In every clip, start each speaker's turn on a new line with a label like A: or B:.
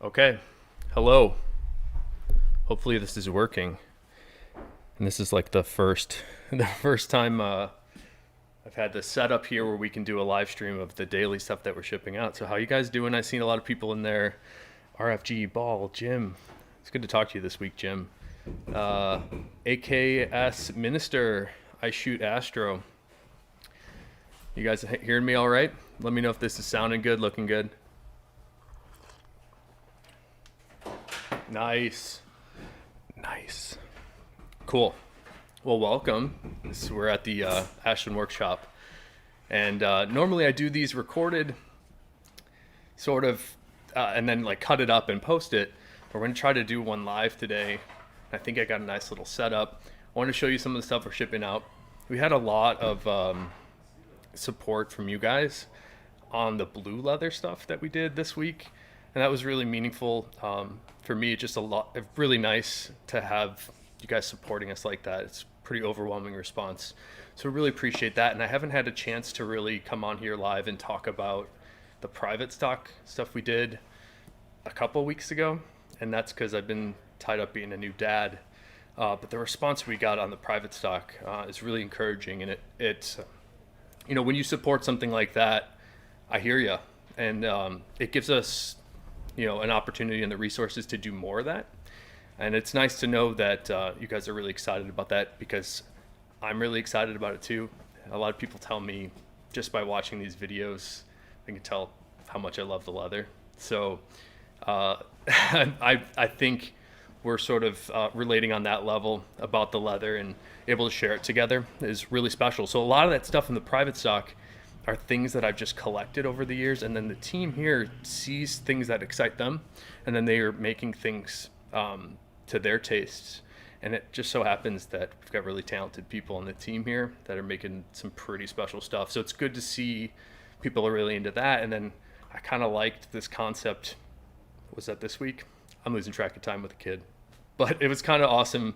A: Okay, hello. Hopefully this is working. And this is like the first time I've had this set up here where we can do a live stream of the daily stuff that we're shipping out. So how you guys doing? I've seen a lot of people in there. RFG, Ball, Jim. It's good to talk to you this week, Jim. AKS Minister, I Shoot Astro. You guys hearing me all right? Let me know if this is sounding good, looking good. Nice. Cool. Well, welcome. We're at the Ashton Workshop. And normally I do these recorded sort of and then like cut it up and post it. But we're going to try to do one live today. I think I got a nice little setup. I want to show you some of the stuff we're shipping out. We had a lot of support from you guys on the blue leather stuff that we did this week. And that was really meaningful. For me, it's just really nice to have you guys supporting us like that. It's a pretty overwhelming response. So really appreciate that. And I haven't had a chance to really come on here live and talk about the private stock stuff we did a couple weeks ago. And that's because I've been tied up being a new dad. But the response we got on the private stock is really encouraging. And it's when you support something like that, I hear you. And it gives us an opportunity and the resources to do more of that. And it's nice to know that you guys are really excited about that, because I'm really excited about it too. A lot of people tell me just by watching these videos, they can tell how much I love the leather. So I think we're sort of relating on that level about the leather, and able to share it together is really special. So a lot of that stuff in the private stock are things that I've just collected over the years, and then the team here sees things that excite them, and then they are making things to their tastes. And it just so happens that we've got really talented people on the team here that are making some pretty special stuff. So it's good to see people are really into that. And then I kind of liked this concept. Was that this week? I'm losing track of time with a kid. But it was kind of awesome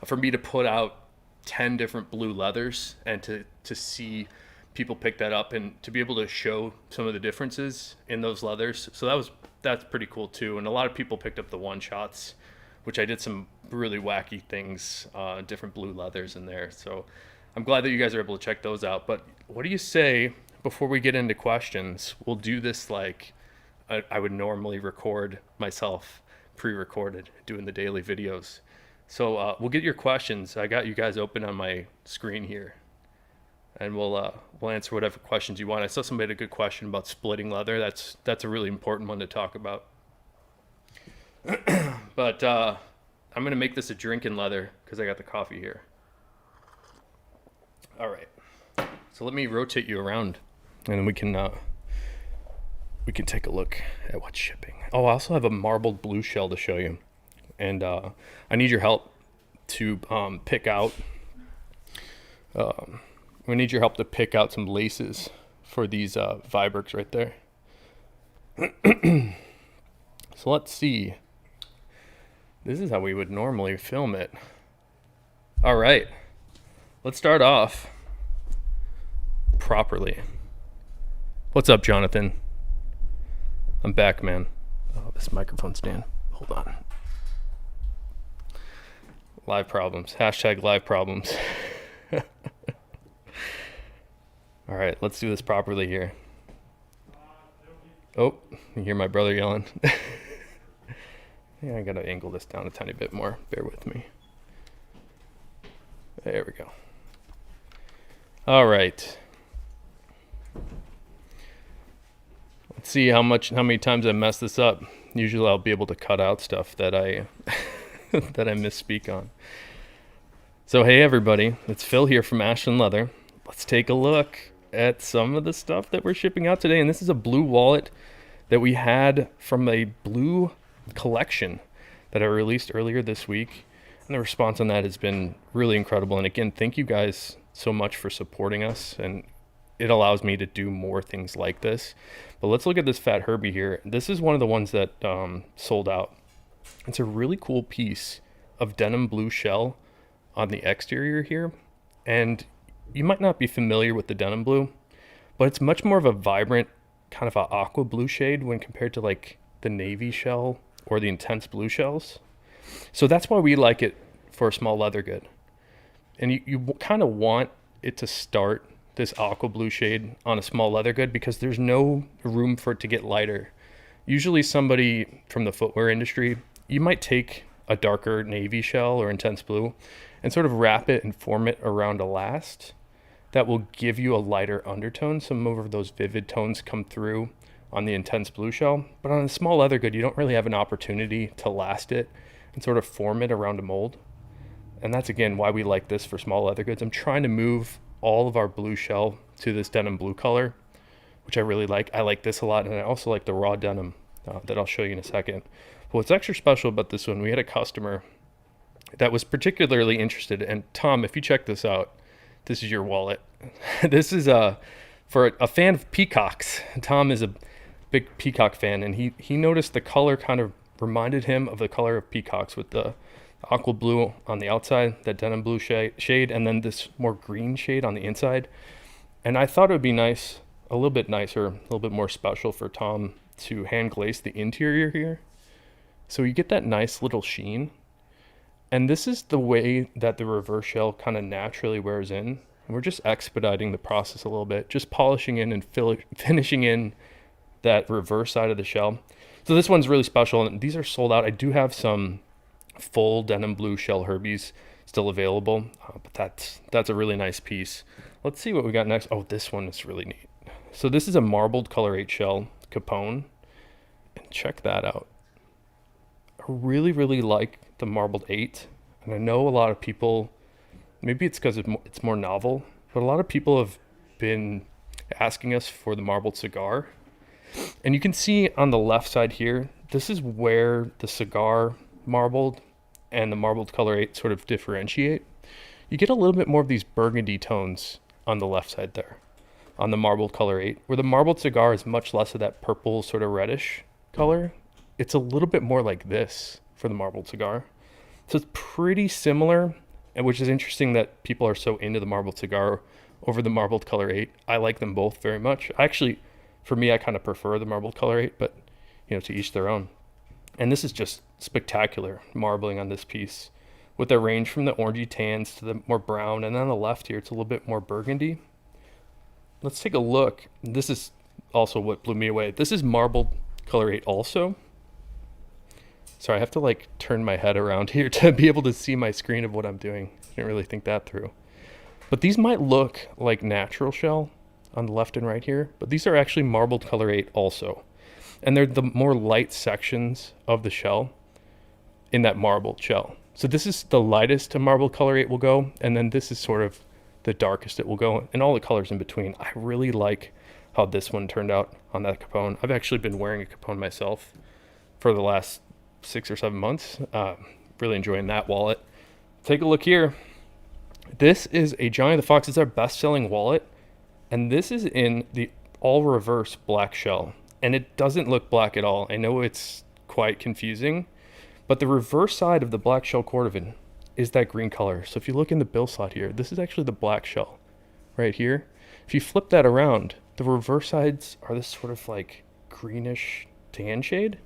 A: for me to put out 10 different blue leathers and to see people pick that up and to be able to show some of the differences in those leathers. So that's pretty cool too. And a lot of people picked up the one shots, which I did some really wacky things, different blue leathers in there. So I'm glad that you guys are able to check those out. But what do you say before we get into questions? We'll do this like I would normally record myself, pre-recorded, doing the daily videos. So we'll get your questions. I got you guys open on my screen here. And we'll answer whatever questions you want. I saw somebody had a good question about splitting leather. That's a really important one to talk about. But I'm gonna make this a drinking leather because I got the coffee here. All right. So let me rotate you around, and then we can take a look at what's shipping. Oh, I also have a marbled blue shell to show you, and I need your help to pick out. We need your help to pick out some laces for these Vibergs right there. So let's see. This is how we would normally film it. All right. Let's start off properly. What's up, Jonathan? I'm back, man. Oh, this microphone stand. Hold on. Live problems. Hashtag live problems. All right, let's do this properly here. Oh, you hear my brother yelling. Yeah, I gotta angle this down a tiny bit more. Bear with me. There we go. All right. Let's see how many times I mess this up. Usually I'll be able to cut out stuff that I that I misspeak on. So hey everybody, it's Phil here from Ashton Leather. Let's take a look at some of the stuff that we're shipping out today. And this is a blue wallet that we had from a blue collection that I released earlier this week. And the response on that has been really incredible. And again, thank you guys so much for supporting us. And it allows me to do more things like this. But let's look at this Fat Herbie here. This is one of the ones that sold out. It's a really cool piece of denim blue shell on the exterior here. And you might not be familiar with the denim blue, but it's much more of a vibrant kind of a aqua blue shade when compared to like the navy shell or the intense blue shells. So that's why we like it for a small leather good. And you kind of want it to start this aqua blue shade on a small leather good because there's no room for it to get lighter. Usually somebody from the footwear industry, you might take a darker navy shell or intense blue and sort of wrap it and form it around a last that will give you a lighter undertone. Some of those vivid tones come through on the intense blue shell, but on a small leather good, you don't really have an opportunity to last it and sort of form it around a mold. And that's again why we like this for small leather goods. I'm trying to move all of our blue shell to this denim blue color, which I really like. I like this a lot, and I also like the raw denim that I'll show you in a second. But what's extra special about this one, we had a customer that was particularly interested, and Tom, if you check this out, this is your wallet. This is for a fan of peacocks. Tom is a big peacock fan, and he noticed the color kind of reminded him of the color of peacocks with the aqua blue on the outside, that denim blue shade, and then this more green shade on the inside. And I thought it would be nice, a little bit nicer, a little bit more special for Tom to hand glaze the interior here. So you get that nice little sheen. And this is the way that the reverse shell kind of naturally wears in. And we're just expediting the process a little bit, just polishing in and finishing in that reverse side of the shell. So this one's really special, and these are sold out. I do have some full denim blue shell Herbies still available, but that's a really nice piece. Let's see what we got next. Oh, this one is really neat. So this is a marbled color 8 shell Capone, and check that out. I really like the marbled 8, and I know a lot of people, maybe it's because it's more novel, but a lot of people have been asking us for the marbled cigar. And you can see on the left side here, this is where the cigar marbled and the marbled color 8 sort of differentiate. You get a little bit more of these burgundy tones on the left side there, on the marbled color 8, where the marbled cigar is much less of that purple sort of reddish color. It's a little bit more like this for the marbled cigar. So it's pretty similar, and which is interesting that people are so into the marbled cigar over the marbled color 8. I like them both very much. Actually, for me, I kind of prefer the marbled color 8, but to each their own. And this is just spectacular marbling on this piece, with a range from the orangey tans to the more brown, and on the left here, it's a little bit more burgundy. Let's take a look. This is also what blew me away. This is marbled color 8 also. Sorry, I have to turn my head around here to be able to see my screen of what I'm doing. I didn't really think that through. But these might look like natural shell on the left and right here, but these are actually marbled color 8 also. And they're the more light sections of the shell in that marbled shell. So this is the lightest a marbled color 8 will go, and then this is sort of the darkest it will go, and all the colors in between. I really like how this one turned out on that Capone. I've actually been wearing a Capone myself for the last 6 or 7 months. Really enjoying that wallet. Take a look here. This is a Johnny the Fox. It's our best-selling wallet, and this is in the all-reverse black shell, and it doesn't look black at all. I know it's quite confusing, but the reverse side of the black shell cordovan is that green color. So if you look in the bill slot here, this is actually the black shell right here. If you flip that around, the reverse sides are this sort of greenish tan shade.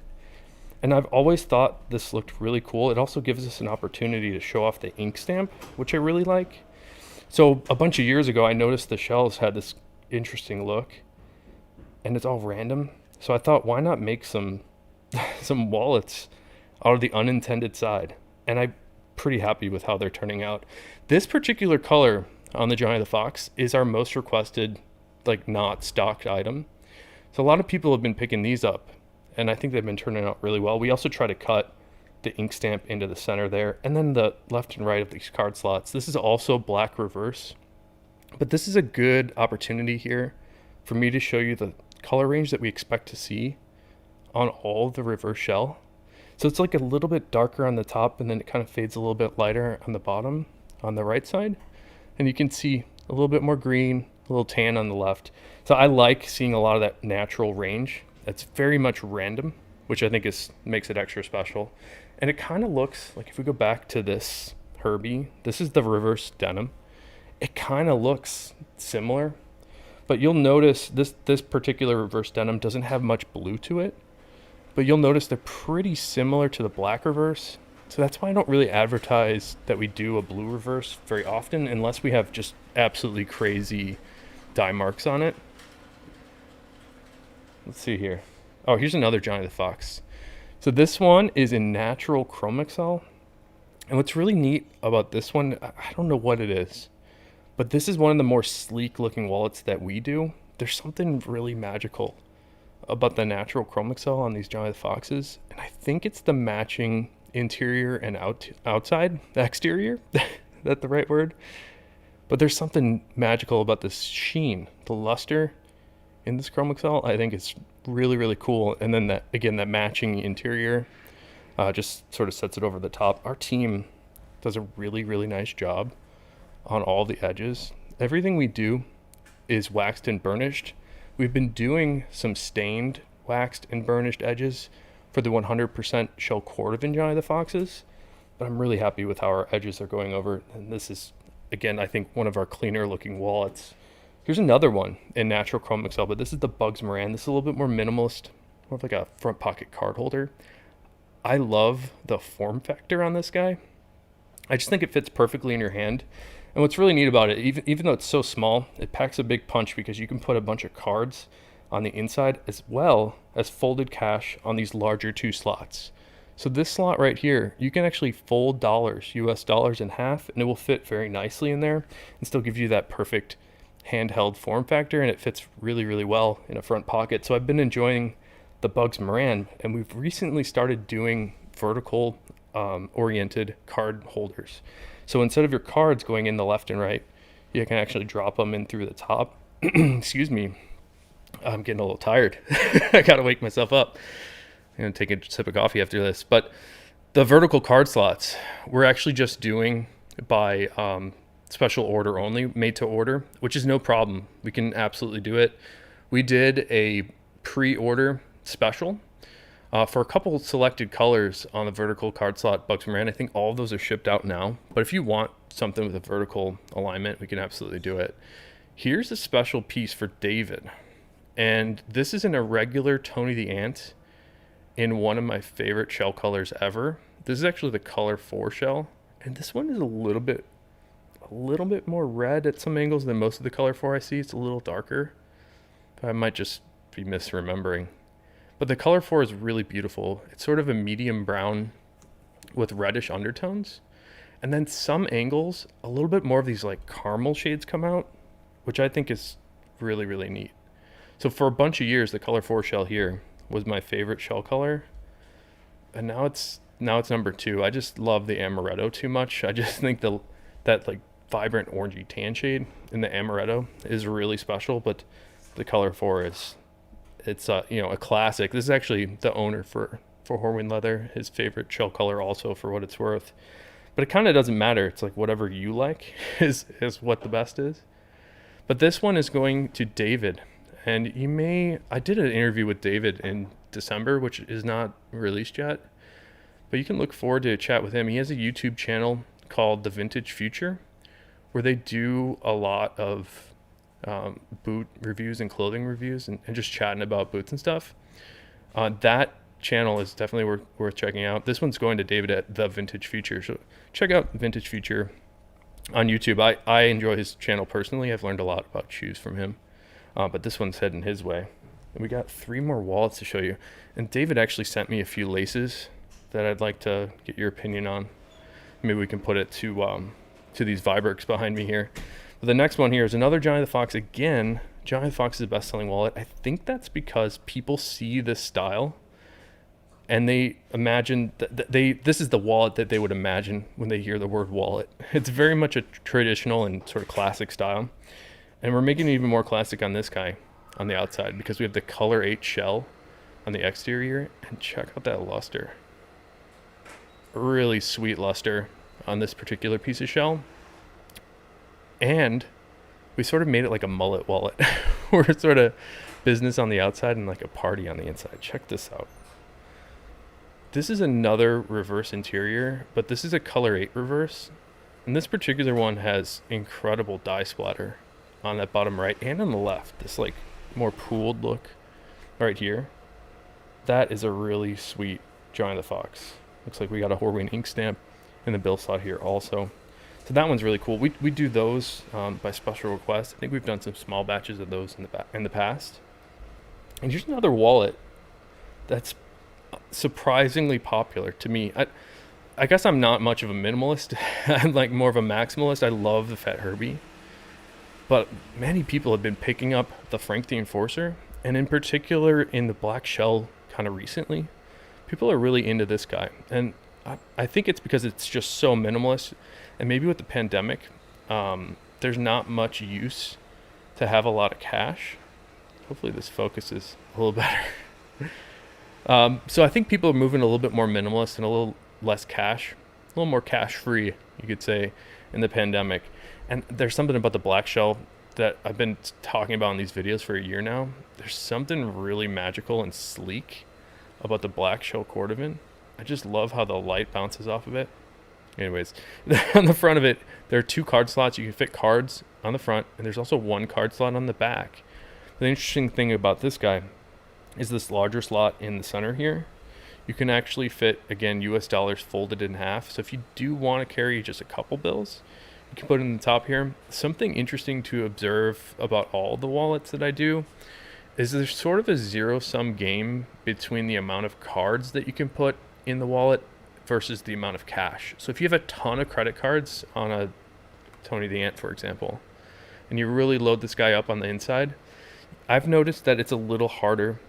A: And I've always thought this looked really cool. It also gives us an opportunity to show off the ink stamp, which I really like. So a bunch of years ago, I noticed the shells had this interesting look, and it's all random. So I thought, why not make some wallets out of the unintended side? And I'm pretty happy with how they're turning out. This particular color on the Johnny the Fox is our most requested, not stocked item. So a lot of people have been picking these up, and I think they've been turning out really well. We also try to cut the ink stamp into the center there, and then the left and right of these card slots. This is also black reverse, but this is a good opportunity here for me to show you the color range that we expect to see on all of the reverse shell. So it's a little bit darker on the top, and then it kind of fades a little bit lighter on the bottom on the right side. And you can see a little bit more green, a little tan on the left. So I like seeing a lot of that natural range. It's very much random, which I think makes it extra special. And it kind of looks like, if we go back to this Herbie, this is the reverse denim. It kind of looks similar, but you'll notice this particular reverse denim doesn't have much blue to it. but you'll notice they're pretty similar to the black reverse. So that's why I don't really advertise that we do a blue reverse very often unless we have just absolutely crazy dye marks on it. Let's see here. Oh, here's another Johnny the Fox. So this one is in natural Chromexcel. And what's really neat about this one, I don't know what it is, but this is one of the more sleek looking wallets that we do. There's something really magical about the natural Chromexcel on these Johnny the Foxes. And I think it's the matching interior and outside, exterior. That the right word? But there's something magical about this sheen, the luster in this Chromexcel. I think it's really, really cool. And then that, again, that matching interior just sort of sets it over the top. Our team does a really, really nice job on all the edges. Everything we do is waxed and burnished. We've been doing some stained, waxed and burnished edges for the 100% shell cordovan Johnny the Foxes, but I'm really happy with how our edges are going over. And this is, again, I think one of our cleaner looking wallets. Here's another one in natural Chromexcel, but this is the Bugs Moran. This is a little bit more minimalist, more of like a front pocket card holder. I love the form factor on this guy. I just think it fits perfectly in your hand. And what's really neat about it, even though it's so small, it packs a big punch because you can put a bunch of cards on the inside as well as folded cash on these larger 2 slots. So this slot right here, you can actually fold dollars, US dollars, in half, and it will fit very nicely in there and still give you that perfect handheld form factor, and it fits really, really well in a front pocket. So I've been enjoying the Bugs Moran, and we've recently started doing vertical oriented card holders. So instead of your cards going in the left and right, you can actually drop them in through the top. Excuse me, I'm getting a little tired. I gotta wake myself up. I'm gonna take a sip of coffee after this. But the vertical card slots, we're actually just doing by special order only, made to order, which is no problem. We can absolutely do it. We did a pre-order special for a couple selected colors on the vertical card slot Bugs Moran. I think all of those are shipped out now, but if you want something with a vertical alignment, we can absolutely do it. Here's a special piece for David, and this is an irregular Tony the Ant in one of my favorite shell colors ever. This is actually the color 4 shell, and this one is a little bit more red at some angles than most of the color 4 I see. It's a little darker, but I might just be misremembering. But the color 4 is really beautiful. It's sort of a medium brown with reddish undertones. And then some angles, a little bit more of these like caramel shades come out, which I think is really, really neat. So for a bunch of years, the color 4 shell here was my favorite shell color. And now it's number 2. I just love the amaretto too much. I just think that like vibrant orangey tan shade in the amaretto is really special, but the color 4 is, it's a classic. This is actually the owner for Horween Leather, his favorite shell color also, for what it's worth. But it kind of doesn't matter. It's like whatever you like is what the best is. But this one is going to David. And I did an interview with David in December, which is not released yet, but you can look forward to a chat with him. He has a YouTube channel called The Vintage Future, where they do a lot of boot reviews and clothing reviews and just chatting about boots and stuff. That channel is definitely worth checking out. This one's going to David at The Vintage Future. So check out Vintage Future on YouTube. I enjoy his channel personally. I've learned a lot about shoes from him. But this one's heading his way. And we got 3 more wallets to show you. And David actually sent me a few laces that I'd like to get your opinion on. Maybe we can put it to these Vibergs behind me here. But the next one here is another Johnny the Fox. Again, Johnny the Fox is a best-selling wallet. I think that's because people see this style and they imagine that this is the wallet that they would imagine when they hear the word wallet. It's very much a traditional and sort of classic style. And we're making it even more classic on this guy on the outside because we have the color 8 shell on the exterior. And check out that luster. Really sweet luster on this particular piece of shell. And we sort of made it like a mullet wallet. We're sort of business on the outside and like a party on the inside. Check this out. This is another reverse interior, but this is a color 8 reverse. And this particular one has incredible dye splatter on that bottom right and on the left. This like more pooled look right here. that is a really sweet Johnny the Fox. Looks like we got a Horween ink stamp in the bill slot here also. So that one's really cool. We do those by special request. I think we've done some small batches of those in the past. And here's another wallet that's surprisingly popular to me. I guess I'm not much of a minimalist. I'm like more of a maximalist. I love the Fat Herbie. But many people have been picking up the Frank the Enforcer, and in particular in the black shell kind of recently. People are really into this guy. And I think it's because it's just so minimalist. And maybe with the pandemic, there's not much use to have a lot of cash. Hopefully this focuses a little better. So I think people are moving a little bit more minimalist and a little less cash, a little more cash free, you could say, in the pandemic. And there's something about the black shell that I've been talking about in these videos for a year now. There's something really magical and sleek about the black shell cordovan. I just love how the light bounces off of it. Anyways, on the front of it, there are 2 card slots. You can fit cards on the front, and there's also 1 card slot on the back. The interesting thing about this guy is this larger slot in the center here. You can actually fit, again, US dollars folded in half. So if you do want to carry just a couple bills, you can put it in the top here. Something interesting to observe about all the wallets that I do is there's sort of a zero-sum game between the amount of cards that you can put in the wallet versus the amount of cash. So if you have a ton of credit cards on a Tony the Ant, for example, and you really load this guy up on the inside, I've noticed that it's a little harder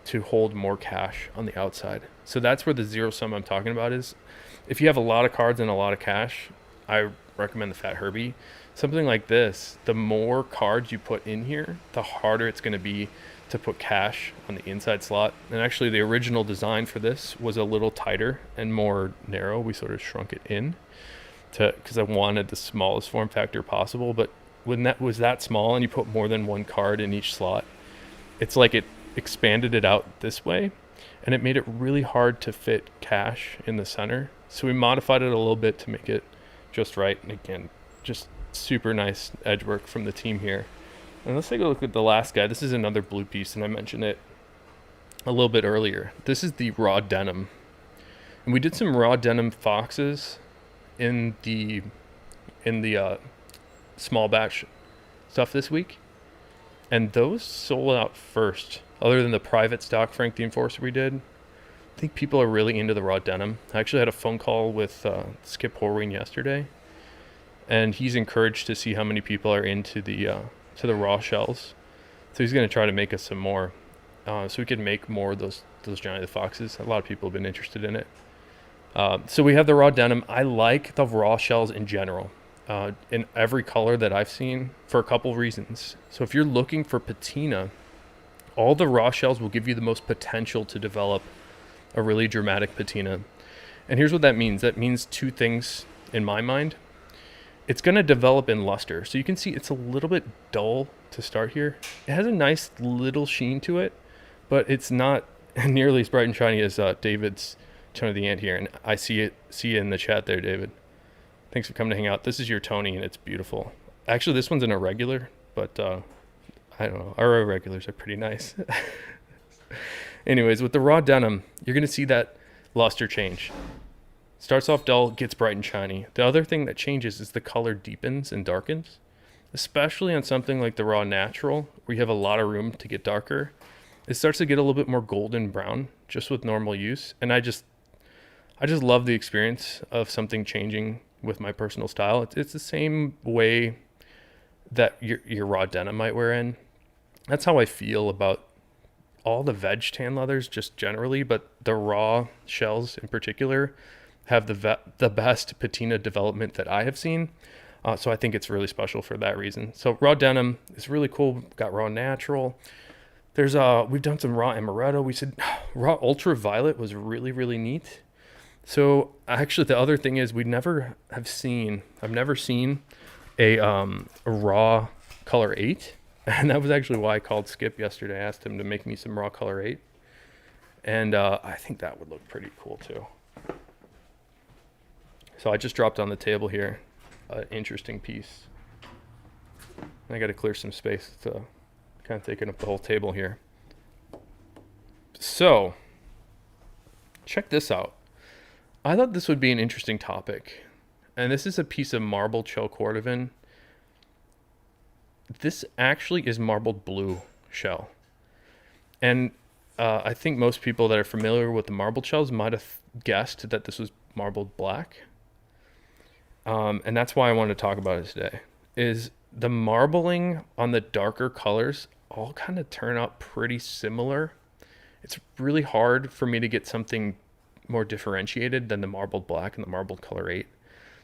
A: to hold more cash on the outside. So that's where the zero sum I'm talking about is. If you have a lot of cards and a lot of cash, I recommend the Fat Herbie. Something like this, the more cards you put in here, the harder it's going to be to put cash on the inside slot. And actually the original design for this was a little tighter and more narrow. We sort of shrunk it in because I wanted the smallest form factor possible. But when that was that small and you put more than 1 card in each slot, it's like it expanded it out this way, and it made it really hard to fit cash in the center. So we modified it a little bit to make it just right. And again, just super nice edge work from the team here. And let's take a look at the last guy. This is another blue piece, and I mentioned it a little bit earlier. This is the raw denim, and we did some raw denim foxes in the small batch stuff this week, and those sold out first. Other than the private stock Frank the Enforcer we did, I think people are really into the raw denim. I actually had a phone call with Skip Horween yesterday, and he's encouraged to see how many people are into the raw shells. So he's going to try to make us some more, so we can make more of those Johnny the Foxes. A lot of people have been interested in it. So we have the raw denim. I like the raw shells in general, in every color that I've seen, for a couple reasons. So if you're looking for patina, all the raw shells will give you the most potential to develop a really dramatic patina. And here's what that means. That means 2 things in my mind. It's going to develop in luster. So you can see it's a little bit dull to start here. It has a nice little sheen to it, but it's not nearly as bright and shiny as David's Tony the Ant here. And I see you in the chat there, David. Thanks for coming to hang out. This is your Tony, and it's beautiful. Actually, this one's an irregular, but I don't know. Our irregulars are pretty nice. Anyways, with the raw denim, you're going to see that luster change. Starts off dull, gets bright and shiny. The other thing that changes is the color deepens and darkens, especially on something like the raw natural, where you have a lot of room to get darker. It starts to get a little bit more golden brown just with normal use. And I just love the experience of something changing with my personal style. It's the same way that your raw denim might wear in. That's how I feel about all the veg tan leathers just generally, but the raw shells in particular have the best patina development that I have seen. So I think it's really special for that reason. So raw denim is really cool. Got raw natural. We've done some raw amaretto. We said raw ultraviolet was really, really neat. So actually the other thing is I've never seen a raw color 8. And that was actually why I called Skip yesterday. I asked him to make me some raw color 8. And I think that would look pretty cool too. So I just dropped on the table here an interesting piece. I got to clear some space. It's kind of taking up the whole table here. So check this out. I thought this would be an interesting topic. And this is a piece of marbled shell cordovan. This actually is marbled blue shell. And I think most people that are familiar with the marbled shells might have guessed that this was marbled black. And that's why I wanted to talk about it today, is the marbling on the darker colors all kind of turn out pretty similar. It's really hard for me to get something more differentiated than the marbled black and the marbled color 8.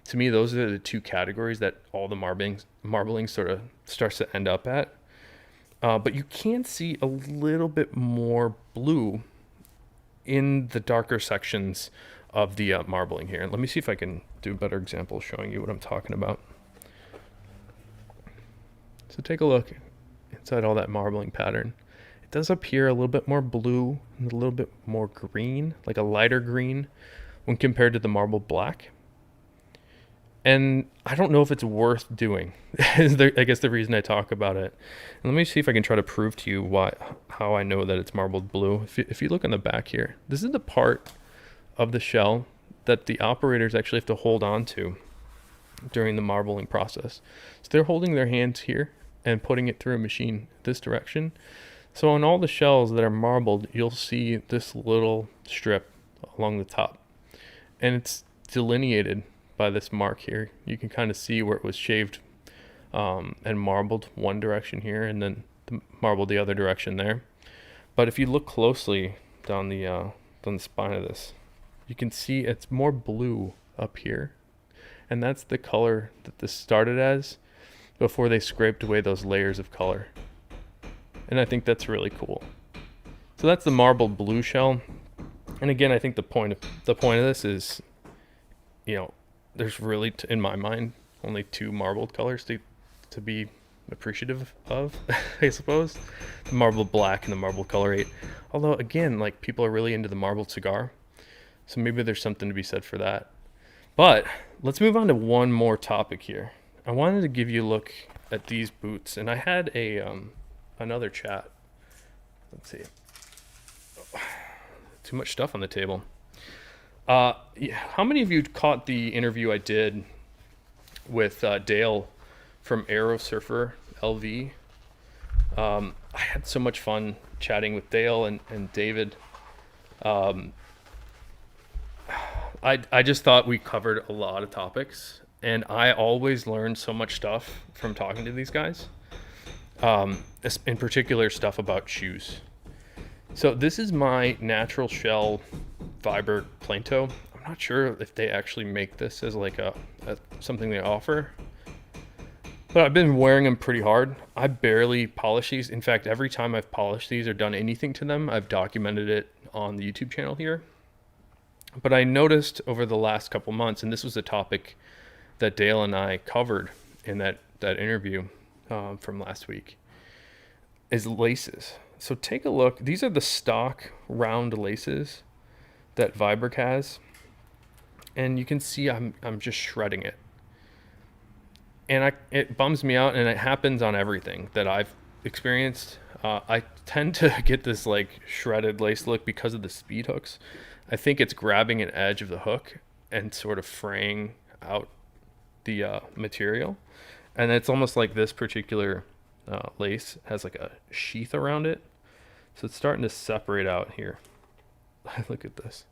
A: To me, those are the two categories that all the marbling sort of starts to end up at. But you can see a little bit more blue in the darker sections of the marbling here. And let me see if I can do a better example showing you what I'm talking about. So take a look inside all that marbling pattern. It does appear a little bit more blue and a little bit more green, like a lighter green when compared to the marbled black. And I don't know if it's worth doing. Is I guess the reason I talk about it. And let me see if I can try to prove to you how I know that it's marbled blue. If you look on the back here, this is the part of the shell that the operators actually have to hold on to during the marbling process. So they're holding their hands here and putting it through a machine this direction. So on all the shells that are marbled, you'll see this little strip along the top. And it's delineated by this mark here. You can kind of see where it was shaved and marbled one direction here and then marbled the other direction there. But if you look closely down the spine of this, you can see it's more blue up here. And that's the color that this started as before they scraped away those layers of color. And I think that's really cool. So that's the marbled blue shell. And again, I think the point of this is, there's really, in my mind, only two marbled colors to be appreciative of, I suppose. The marbled black and the marbled color 8. Although, again, like, people are really into the marbled cigar. So maybe there's something to be said for that. But let's move on to one more topic here. I wanted to give you a look at these boots. And I had another chat. Let's see. Too much stuff on the table. How many of you caught the interview I did with Dale from Aero Surfer LV? I had so much fun chatting with Dale and David. I just thought we covered a lot of topics, and I always learn so much stuff from talking to these guys. In particular, stuff about shoes. So this is my natural shell Viberg plain toe. I'm not sure if they actually make this as like a something they offer, but I've been wearing them pretty hard. I barely polish these. In fact, every time I've polished these or done anything to them, I've documented it on the YouTube channel here. But I noticed over the last couple months, and this was a topic that Dale and I covered in that interview from last week, is laces. So take a look. These are the stock round laces that Viberg has. And you can see I'm just shredding it. And it bums me out, and it happens on everything that I've experienced. I tend to get this like shredded lace look because of the speed hooks. I think it's grabbing an edge of the hook and sort of fraying out the material. And it's almost like this particular lace has like a sheath around it. So it's starting to separate out here. Look at this.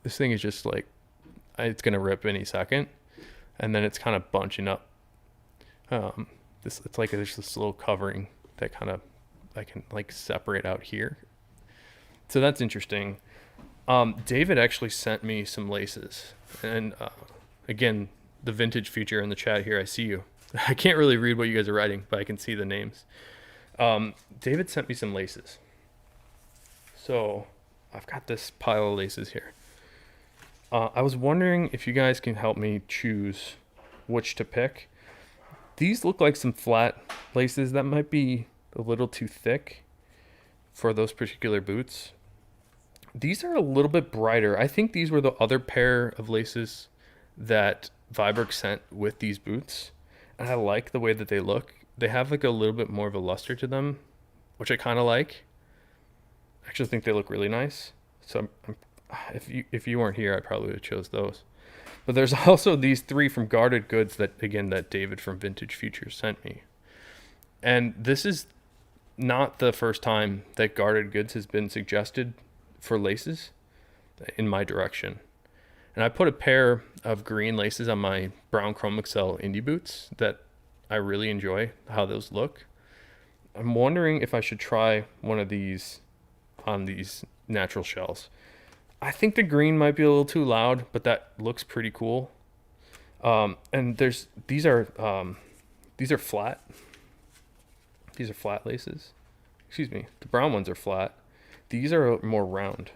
A: This thing is just like, it's going to rip any second. And then it's kind of bunching up. It's like there's this little covering that I can like separate out here. So that's interesting. David actually sent me some laces. And again, the vintage feature in the chat here, I see you. I can't really read what you guys are writing, but I can see the names. David sent me some laces. So I've got this pile of laces here. I was wondering if you guys can help me choose which to pick. These look like some flat laces that might be a little too thick for those particular boots. These are a little bit brighter. I think these were the other pair of laces that Viberg sent with these boots. And I like the way that they look. They have like a little bit more of a luster to them, which I kind of like. I actually think they look really nice. So if you weren't here, I probably would have chose those. But there's also these 3 from Guarded Goods that David from Vintage Futures sent me. And this is not the first time that Guarded Goods has been suggested for laces in my direction. And I put a pair of green laces on my brown Chrome Excel indie boots that I really enjoy how those look. I'm wondering if I should try one of these on these natural shells. I think the green might be a little too loud, but that looks pretty cool. And these are flat. These are flat laces. Excuse me. The brown ones are flat. These are more round.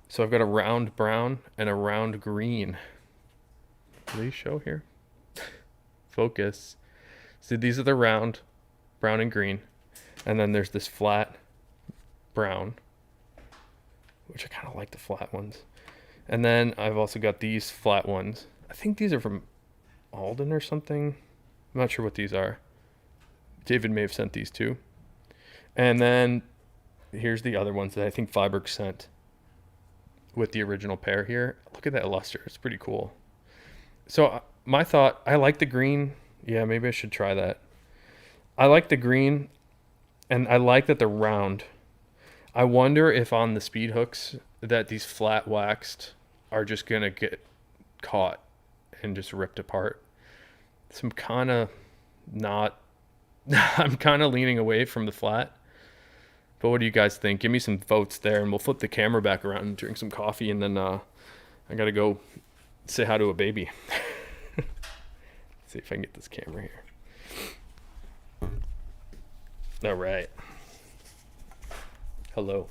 A: So I've got a round brown and a round green. Do they show here? Focus. So these are the round brown and green. And then there's this flat brown, which I kind of like the flat ones. And then I've also got these flat ones. I think these are from Alden or something. I'm not sure what these are. David may have sent these too. And then here's the other ones that I think Viberg sent with the original pair here. Look at that luster. It's pretty cool. So my thought, I like the green. Yeah, maybe I should try that. I like the green, and I like that they're round. I wonder if on the speed hooks that these flat waxed are just going to get caught and just ripped apart. So I'm kind of not, I'm kind of leaning away from the flat. But what do you guys think? Give me some votes there, and we'll flip the camera back around and drink some coffee, and then I got to go say hi to a baby. See if I can get this camera here. All right. Hello.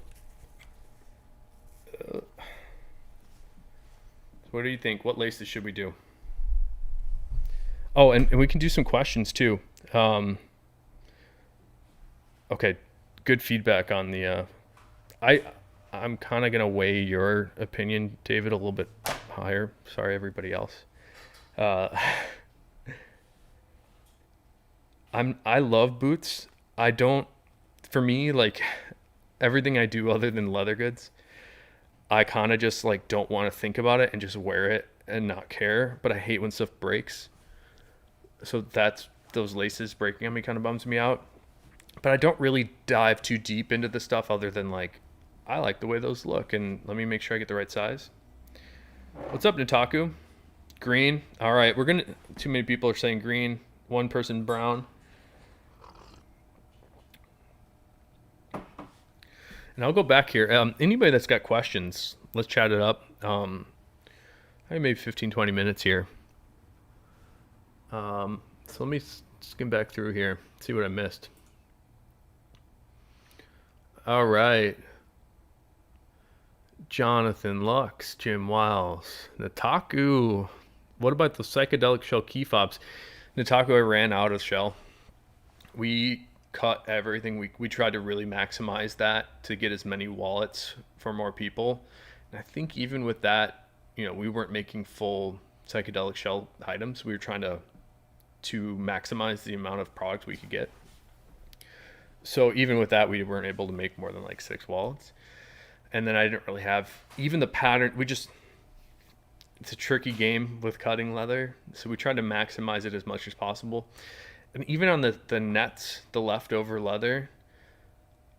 A: What do you think? What laces should we do? Oh, and we can do some questions too. Okay, good feedback on the. I'm kind of gonna weigh your opinion, David, a little bit higher. Sorry, everybody else. I love boots. I don't. For me, like everything I do other than leather goods, I kind of just like don't want to think about it and just wear it and not care. But I hate when stuff breaks. So those laces breaking on me kind of bums me out. But I don't really dive too deep into the stuff other than like, I like the way those look, and let me make sure I get the right size. What's up, Nataku? Green. All right, too many people are saying green. One person brown. And I'll go back here. Anybody that's got questions, let's chat it up. Maybe 15, 20 minutes here. So let me skim back through here, see what I missed. All right. Jonathan Lux, Jim Wiles, Nataku. What about the psychedelic shell key fobs? Nataku, I ran out of shell. We cut everything. We tried to really maximize that to get as many wallets for more people. And I think even with that, we weren't making full psychedelic shell items. We were trying to maximize the amount of product we could get. So even with that, we weren't able to make more than like 6 wallets. And then I didn't really have even the pattern. It's a tricky game with cutting leather. So we tried to maximize it as much as possible. And even on the nets, the leftover leather,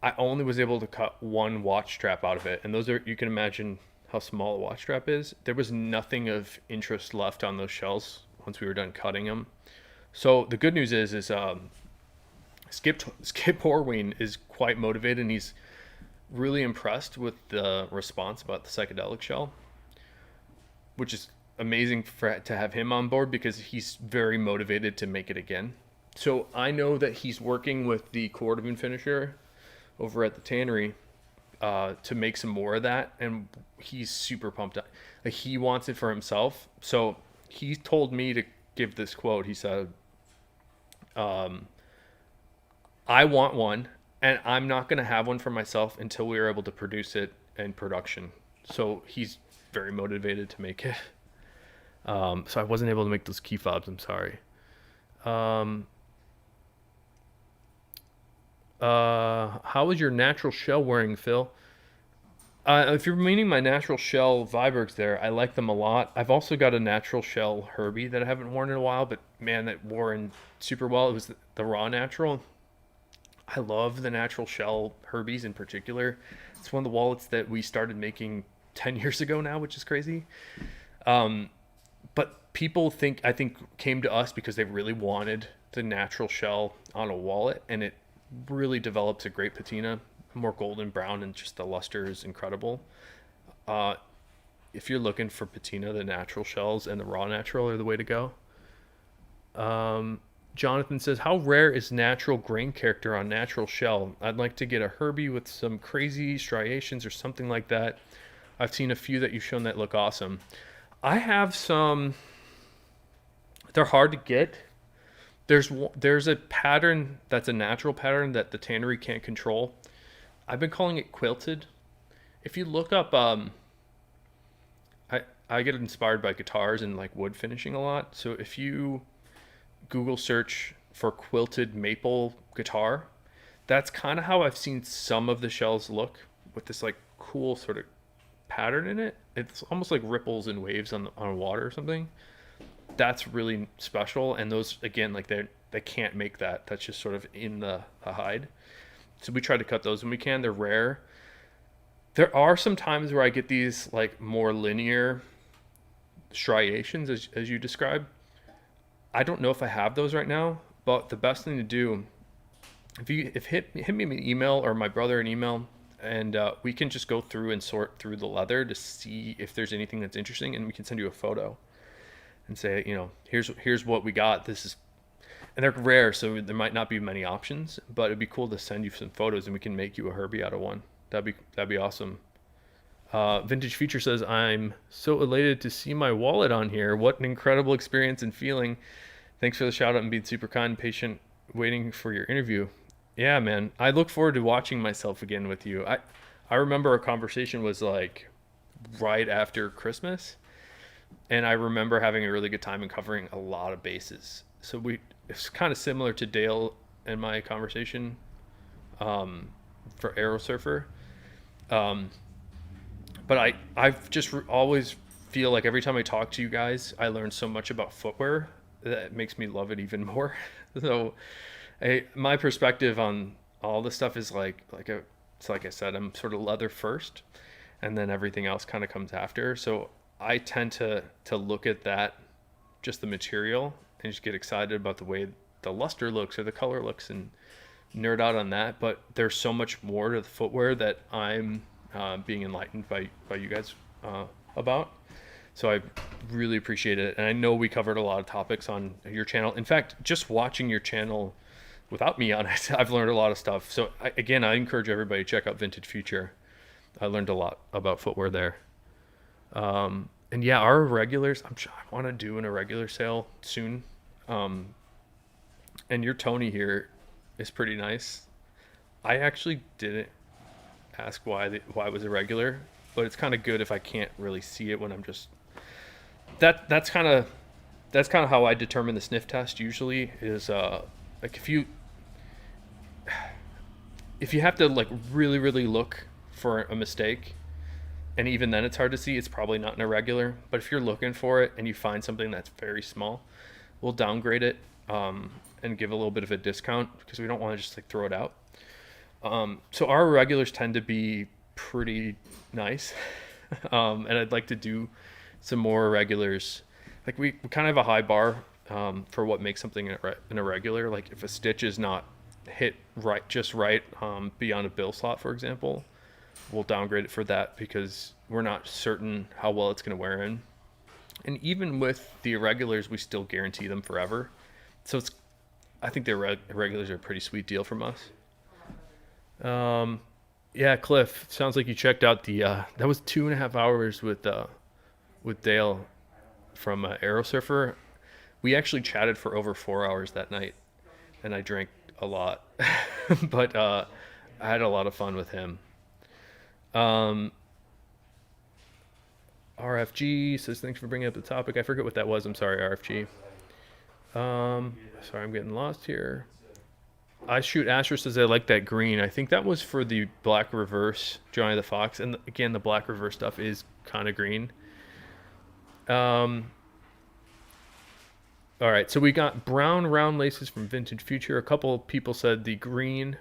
A: I only was able to cut 1 watch strap out of it. And those are, you can imagine how small a watch strap is. There was nothing of interest left on those shells once we were done cutting them. So the good news is Skip Horween is quite motivated, and he's really impressed with the response about the psychedelic shell, which is amazing to have him on board because he's very motivated to make it again. So I know that he's working with the cordovan finisher over at the tannery to make some more of that, and he's super pumped up. Like, he wants it for himself. So he told me to give this quote. He said, I want one, and I'm not going to have one for myself until we are able to produce it in production. So he's very motivated to make it. So I wasn't able to make those key fobs. I'm sorry. How was your natural shell wearing, Phil? If you're meaning my natural shell Vibergs there, I like them a lot. I've also got a natural shell Herbie that I haven't worn in a while, but man, that wore in super well. It was the raw natural. I love the natural shell Herbies in particular. It's one of the wallets that we started making 10 years ago now, which is crazy. Um, but people I think came to us because they really wanted the natural shell on a wallet, and it really develops a great patina, more golden brown, and just the luster is incredible. Uh, if you're looking for patina, the natural shells and the raw natural are the way to go. Um, Jonathan says, "How rare is natural grain character on natural shell? I'd like to get a Herbie with some crazy striations or something like that. I've seen a few that you've shown that look awesome. I have some. They're hard to get. There's a pattern that's a natural pattern that the tannery can't control. I've been calling it quilted. If you look up, I get inspired by guitars and like wood finishing a lot. So if you Google search for quilted maple guitar, that's kind of how I've seen some of the shells look with this like cool sort of pattern in it. It's almost like ripples and waves on water or something. That's really special. And those again, like they can't make that. That's just sort of in the hide. So we try to cut those when we can. They're rare. There are some times where I get these like more linear striations as you described. I don't know if I have those right now, but the best thing to do, if hit me an email or my brother an email, and we can just go through and sort through the leather to see if there's anything that's interesting, and we can send you a photo and say, here's what we got. This is, and they're rare, so there might not be many options, but it'd be cool to send you some photos, and we can make you a Herbie out of one. That'd be awesome. Vintage Future says, "I'm so elated to see my wallet on here. What an incredible experience and feeling. Thanks for the shout out and being super kind and patient waiting for your interview." Yeah, man. I look forward to watching myself again with you. I remember our conversation was like right after Christmas, and I remember having a really good time and covering a lot of bases. So it's kind of similar to Dale and my conversation for Aero Surfer. But I've just always feel like every time I talk to you guys, I learn so much about footwear that makes me love it even more. So my perspective on all this stuff is it's like I said, I'm sort of leather first, and then everything else kind of comes after. So I tend to look at that, just the material, and just get excited about the way the luster looks or the color looks and nerd out on that. But there's so much more to the footwear that I'm being enlightened by you guys about. So I really appreciate it. And I know we covered a lot of topics on your channel. In fact, just watching your channel without me on it, I've learned a lot of stuff. So I encourage everybody to check out Vintage Future. I learned a lot about footwear there. And yeah, our irregulars, I want to do an irregular sale soon. And your Tony here is pretty nice. I actually didn't ask why it was irregular, but it's kind of good if I can't really see it when I'm just that's kind of how I determine the sniff test usually is like if you have to like really look for a mistake, and even then it's hard to see, it's probably not an irregular. But if you're looking for it and you find something that's very small, we'll downgrade it and give a little bit of a discount because we don't want to just like throw it out. So our irregulars tend to be pretty nice. And I'd like to do some more irregulars. Like we kind of have a high bar for what makes something an irregular. Like if a stitch is not hit just right beyond a bill slot, for example, we'll downgrade it for that because we're not certain how well it's going to wear in. And even with the irregulars, we still guarantee them forever. So I think the irregulars are a pretty sweet deal from us. Yeah, Cliff, sounds like you checked out that was 2.5 hours with Dale from Aero Surfer. We actually chatted for over 4 hours that night, and I drank a lot, but I had a lot of fun with him. RFG says, "Thanks for bringing up the topic." I forget what that was. I'm sorry, RFG. Sorry, I'm getting lost here. I shoot Astro says I like that green. I think that was for the black reverse Johnny the Fox, and again the black reverse stuff is kind of green. All right, so we got brown round laces from Vintage Future. A couple of people said the green.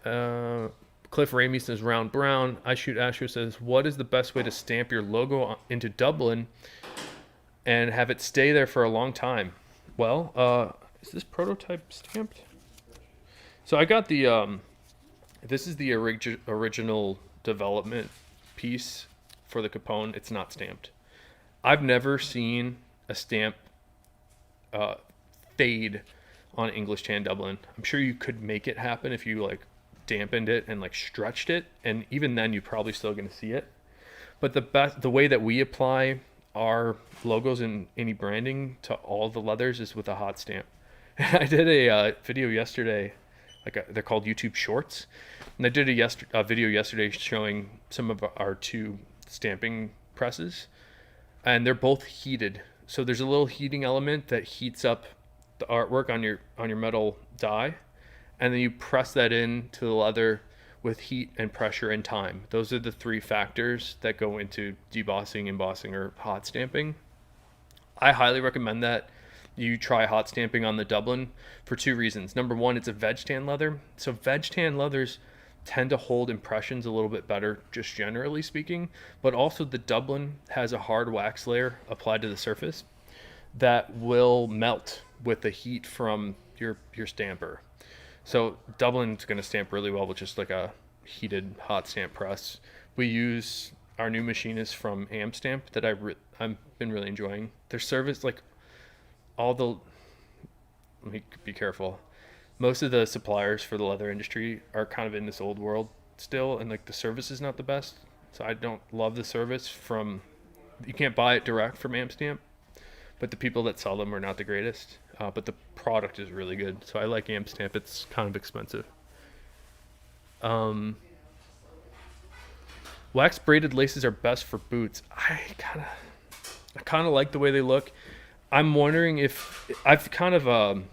A: Cliff Ramey says round brown. I shoot Astro says, what is the best way to stamp your logo into Dublin and have it stay there for a long time? Well, is this prototype stamped? So I got the, this is the original development piece for the Capone. It's not stamped. I've never seen a stamp fade on English tan Dublin. I'm sure you could make it happen if you like dampened it and like stretched it, and even then you're probably still going to see it. But the way that we apply our logos and any branding to all the leathers is with a hot stamp. I did a video yesterday, they're called YouTube Shorts, and I did a video yesterday showing some of our 2 stamping presses, and they're both heated. So there's a little heating element that heats up the artwork on your metal die, and then you press that into the leather with heat and pressure and time. Those are the 3 factors that go into debossing, embossing, or hot stamping. I highly recommend that you try hot stamping on the Dublin for 2 reasons. Number 1, it's a veg tan leather. So veg tan leathers tend to hold impressions a little bit better, just generally speaking, but also the Dublin has a hard wax layer applied to the surface that will melt with the heat from your stamper. So Dublin's going to stamp really well with just like a heated hot stamp press. We use our new machinist from AmStamp that I've been really enjoying. Their service, like let me be careful. Most of the suppliers for the leather industry are kind of in this old world still, and like the service is not the best. So I don't love the service you can't buy it direct from AmStamp, but the people that sell them are not the greatest. But the product is really good, so I like AmStamp. It's kind of expensive. Wax braided laces are best for boots. I kind of like the way they look. I'm wondering if I've kind of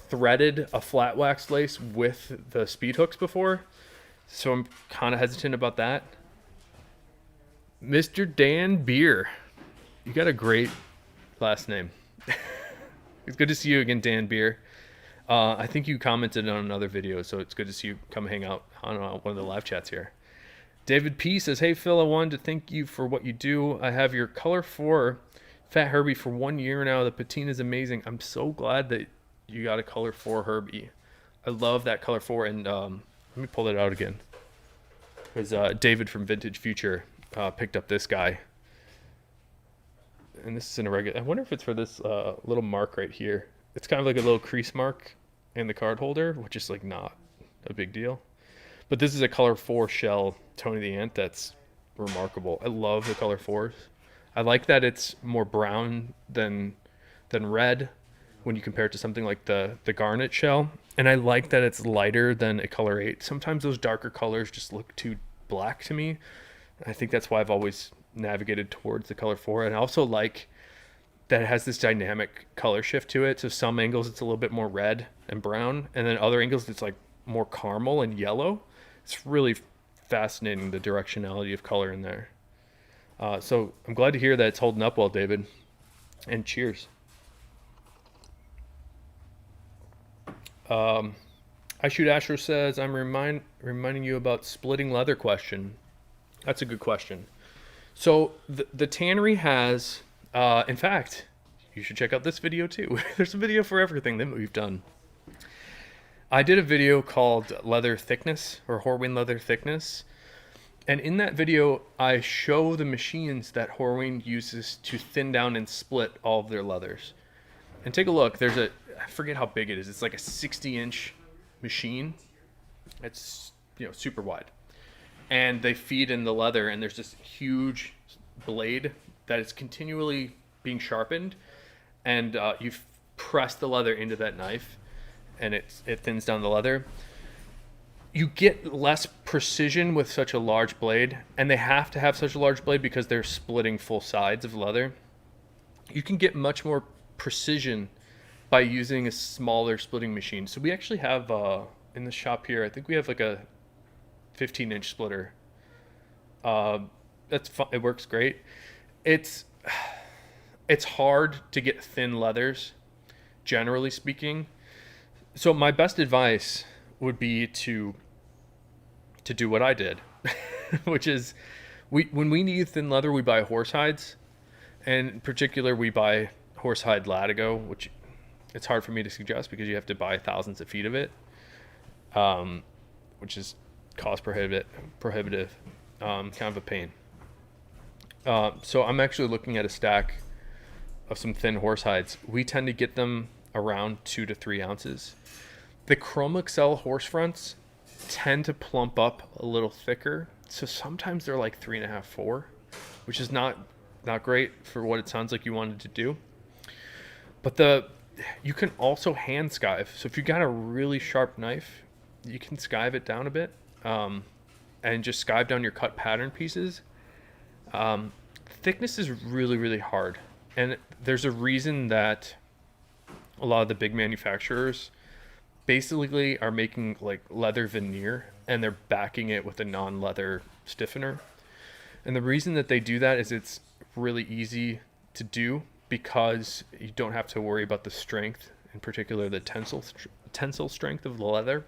A: threaded a flat wax lace with the speed hooks before, so I'm kind of hesitant about that. Mr. Dan Beer, you got a great last name. It's good to see you again, Dan Beer. I think you commented on another video, so it's good to see you come hang out on one of the live chats here. David P says, hey Phil, I wanted to thank you for what you do. I have your Color 4 Fat Herbie for 1 year now. The patina is amazing. I'm so glad that you got a Color 4 Herbie. I love that Color 4, and let me pull that out again. Because David from Vintage Future picked up this guy. And this is an irregular. I wonder if it's for this little mark right here. It's kind of like a little crease mark in the card holder, which is like not a big deal. But this is a Color 4 shell Tony the Ant that's remarkable. I love the Color 4s. I like that it's more brown than red when you compare it to something like the garnet shell. And I like that it's lighter than a Color 8. Sometimes those darker colors just look too black to me. I think that's why I've always navigated towards the Color 4. And I also like that it has this dynamic color shift to it. So some angles it's a little bit more red and brown, and then other angles it's like more caramel and yellow. It's really fascinating, the directionality of color in there. So I'm glad to hear that it's holding up well, David. And cheers. I Shoot Astro says, I'm reminding you about splitting leather question. That's a good question. So the tannery has, in fact, you should check out this video too. There's a video for everything that we've done. I did a video called Leather Thickness, or Horween Leather Thickness. And in that video, I show the machines that Horween uses to thin down and split all of their leathers. And take a look. There's I forget how big it is. It's like a 60-inch machine. It's, super wide. And they feed in the leather, and there's this huge blade that is continually being sharpened. And you press the leather into that knife, and it thins down the leather. You get less precision with such a large blade, and they have to have such a large blade because they're splitting full sides of leather. You can get much more precision by using a smaller splitting machine. So we actually have in the shop here, I think we have like a 15-inch splitter. That's fun. It works great. It's it's hard to get thin leathers, generally speaking. So my best advice would be to do what I did, which is when we need thin leather, we buy horse hides, and in particular, we buy horsehide latigo, which it's hard for me to suggest because you have to buy thousands of feet of it, which is cost prohibitive, kind of a pain. So I'm actually looking at a stack of some thin horse hides. We tend to get them around 2 to 3 ounces. The Chrome Excel horse fronts tend to plump up a little thicker, so sometimes they're like 3.5, 4, which is not great for what it sounds like you wanted to do. But you can also hand skive. So if you got a really sharp knife, you can skive it down a bit, and just skive down your cut pattern pieces. Thickness is really, really hard, and there's a reason that a lot of the big manufacturers basically are making like leather veneer, and they're backing it with a non-leather stiffener. And the reason that they do that is it's really easy to do because you don't have to worry about the strength, in particular the tensile strength of the leather.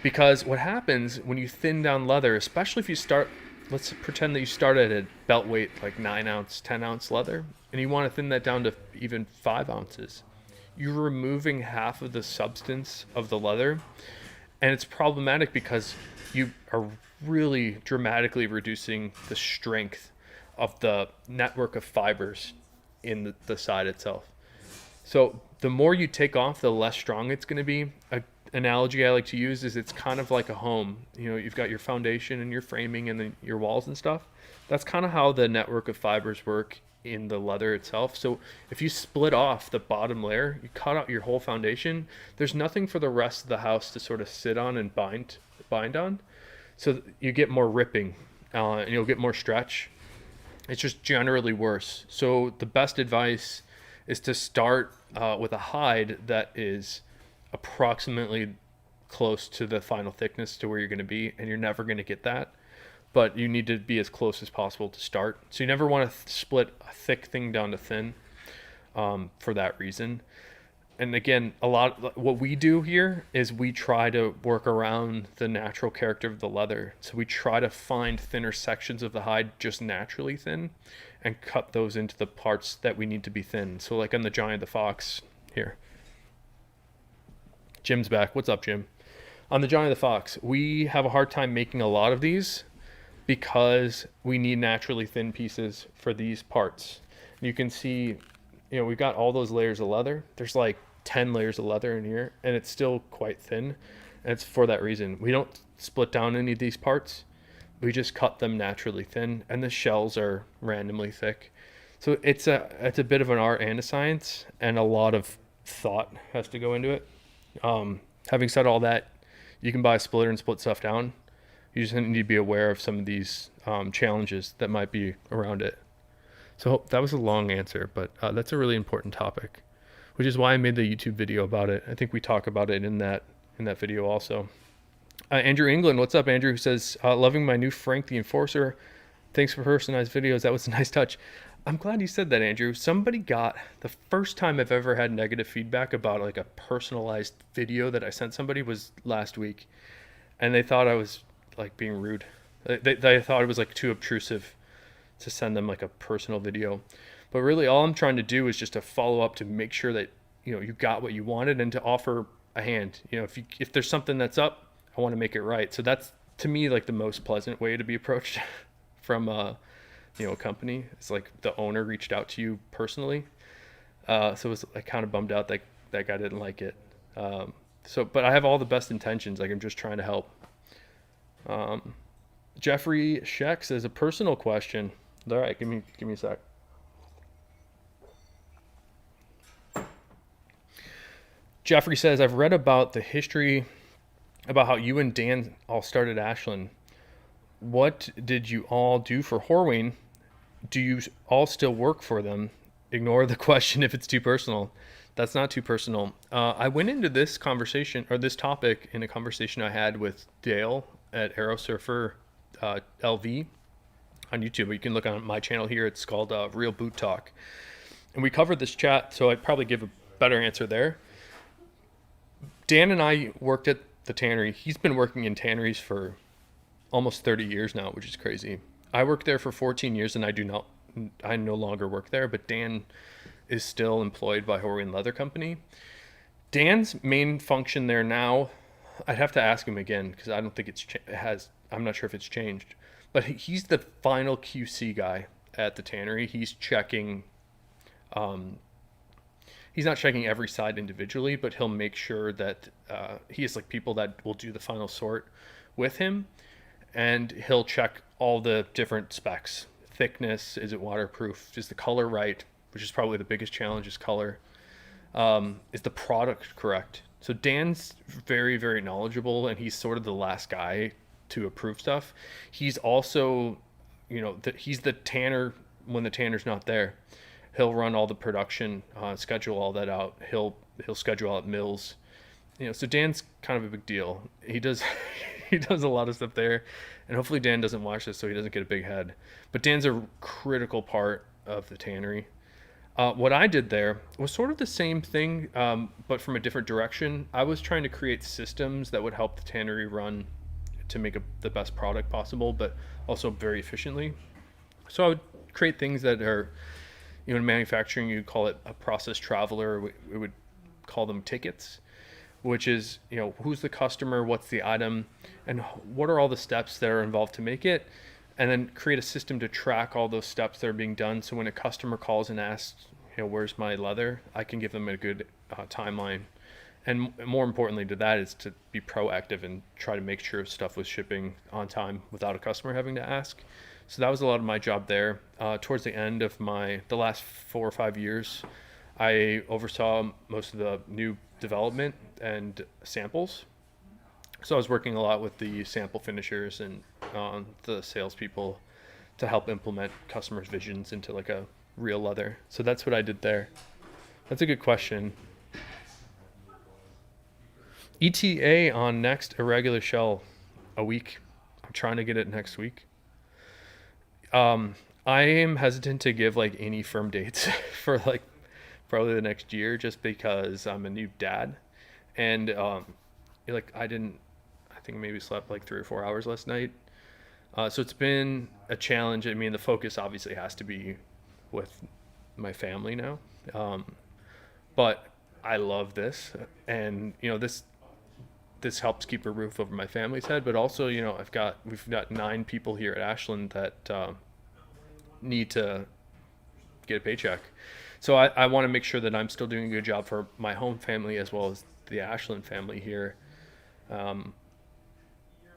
A: Because what happens when you thin down leather, especially if you start, let's pretend that you start at a belt weight like 9 ounce, 10 ounce leather, and you want to thin that down to even 5 ounces. You're removing half of the substance of the leather, and it's problematic because you are really dramatically reducing the strength of the network of fibers in the side itself. So the more you take off, the less strong it's going to be. An analogy I like to use is it's kind of like a home. You know, you've got your foundation and your framing and then your walls and stuff. That's kind of how the network of fibers work in the leather itself. So if you split off the bottom layer, you cut out your whole foundation, there's nothing for the rest of the house to sort of sit on and bind on. So you get more ripping, and you'll get more stretch. It's just generally worse. So the best advice is to start with a hide that is approximately close to the final thickness to where you're going to be, and you're never going to get that, but you need to be as close as possible to start. So you never want to split a thick thing down to thin, for that reason. And again, what we do here is we try to work around the natural character of the leather. So we try to find thinner sections of the hide just naturally thin and cut those into the parts that we need to be thin. So like on the Giant the Fox here. Jim's back. What's up, Jim? On the Giant the Fox, we have a hard time making a lot of these because we need naturally thin pieces for these parts. You can see, we've got all those layers of leather. There's like 10 layers of leather in here, and it's still quite thin. And it's for that reason. We don't split down any of these parts. We just cut them naturally thin, and the shells are randomly thick. So it's a bit of an art and a science, and a lot of thought has to go into it. Having said all that, you can buy a splitter and split stuff down. You just need to be aware of some of these challenges that might be around it. So that was a long answer, but that's a really important topic, which is why I made the YouTube video about it. I think we talk about it in that video also. Andrew England, what's up, Andrew? Who says, loving my new Frank the Enforcer. Thanks for personalized videos. That was a nice touch. I'm glad you said that, Andrew. Somebody got the first time I've ever had negative feedback about like a personalized video that I sent somebody was last week, and they thought I was like being rude. They thought it was like too obtrusive to send them like a personal video. But really all I'm trying to do is just to follow up to make sure that, you got what you wanted and to offer a hand. If there's something that's up, I want to make it right. So that's, to me, like the most pleasant way to be approached from a company. It's like the owner reached out to you personally. So it was like kind of bummed out that that guy didn't like it. But I have all the best intentions. Like I'm just trying to help. Jeffrey Sheck says a personal question. All right, give me a sec. Jeffrey says, I've read about the history about how you and Dan all started Ashland. What did you all do for Horween? Do you all still work for them? Ignore the question if it's too personal. That's not too personal. I went into this conversation or this topic in a conversation I had with Dale at Aerosurfer LV on YouTube. You can look on my channel here. It's called Real Boot Talk. And we covered this chat, so I'd probably give a better answer there. Dan and I worked at the tannery. He's been working in tanneries for almost 30 years now, which is crazy. I worked there for 14 years and I no longer work there, but Dan is still employed by Hawaiian Leather Company. Dan's main function there now, I'd have to ask him again because I don't think I'm not sure if it's changed, but he's the final QC guy at the tannery. He's checking, he's not checking every side individually, but he'll make sure that he has like people that will do the final sort with him, and he'll check all the different specs. Thickness, is it waterproof? Is the color right? Which is probably the biggest challenge, is color. Is the product correct? So Dan's very, very knowledgeable, and he's sort of the last guy to approve stuff. He's also, he's the tanner when the tanner's not there. He'll run all the production, schedule all that out. He'll schedule out mills. So Dan's kind of a big deal. He does he does a lot of stuff there, and hopefully Dan doesn't watch this so he doesn't get a big head. But Dan's a critical part of the tannery. What I did there was sort of the same thing, but from a different direction. I was trying to create systems that would help the tannery run to make the best product possible, but also very efficiently. So I would create things that are, in manufacturing, you'd call it a process traveler. We would call them tickets, which is, who's the customer, what's the item, and what are all the steps that are involved to make it, and then create a system to track all those steps that are being done. So when a customer calls and asks, where's my leather, I can give them a good timeline. And more importantly to that is to be proactive and try to make sure stuff was shipping on time without a customer having to ask. So that was a lot of my job there. Towards the end of the last 4 or 5 years, I oversaw most of the new development and samples. So I was working a lot with the sample finishers and the salespeople to help implement customers' visions into like a real leather. So that's what I did there. That's a good question. ETA on next irregular shell, a week. I'm trying to get it next week. I am hesitant to give like any firm dates for like probably the next year, just because I'm a new dad, and I think maybe slept like 3 or 4 hours last night. So it's been a challenge. I mean, the focus obviously has to be with my family now, but I love this, and this helps keep a roof over my family's head. But also, we've got 9 people here at Ashland that need to get a paycheck. So I want to make sure that I'm still doing a good job for my home family as well as the Ashland family here.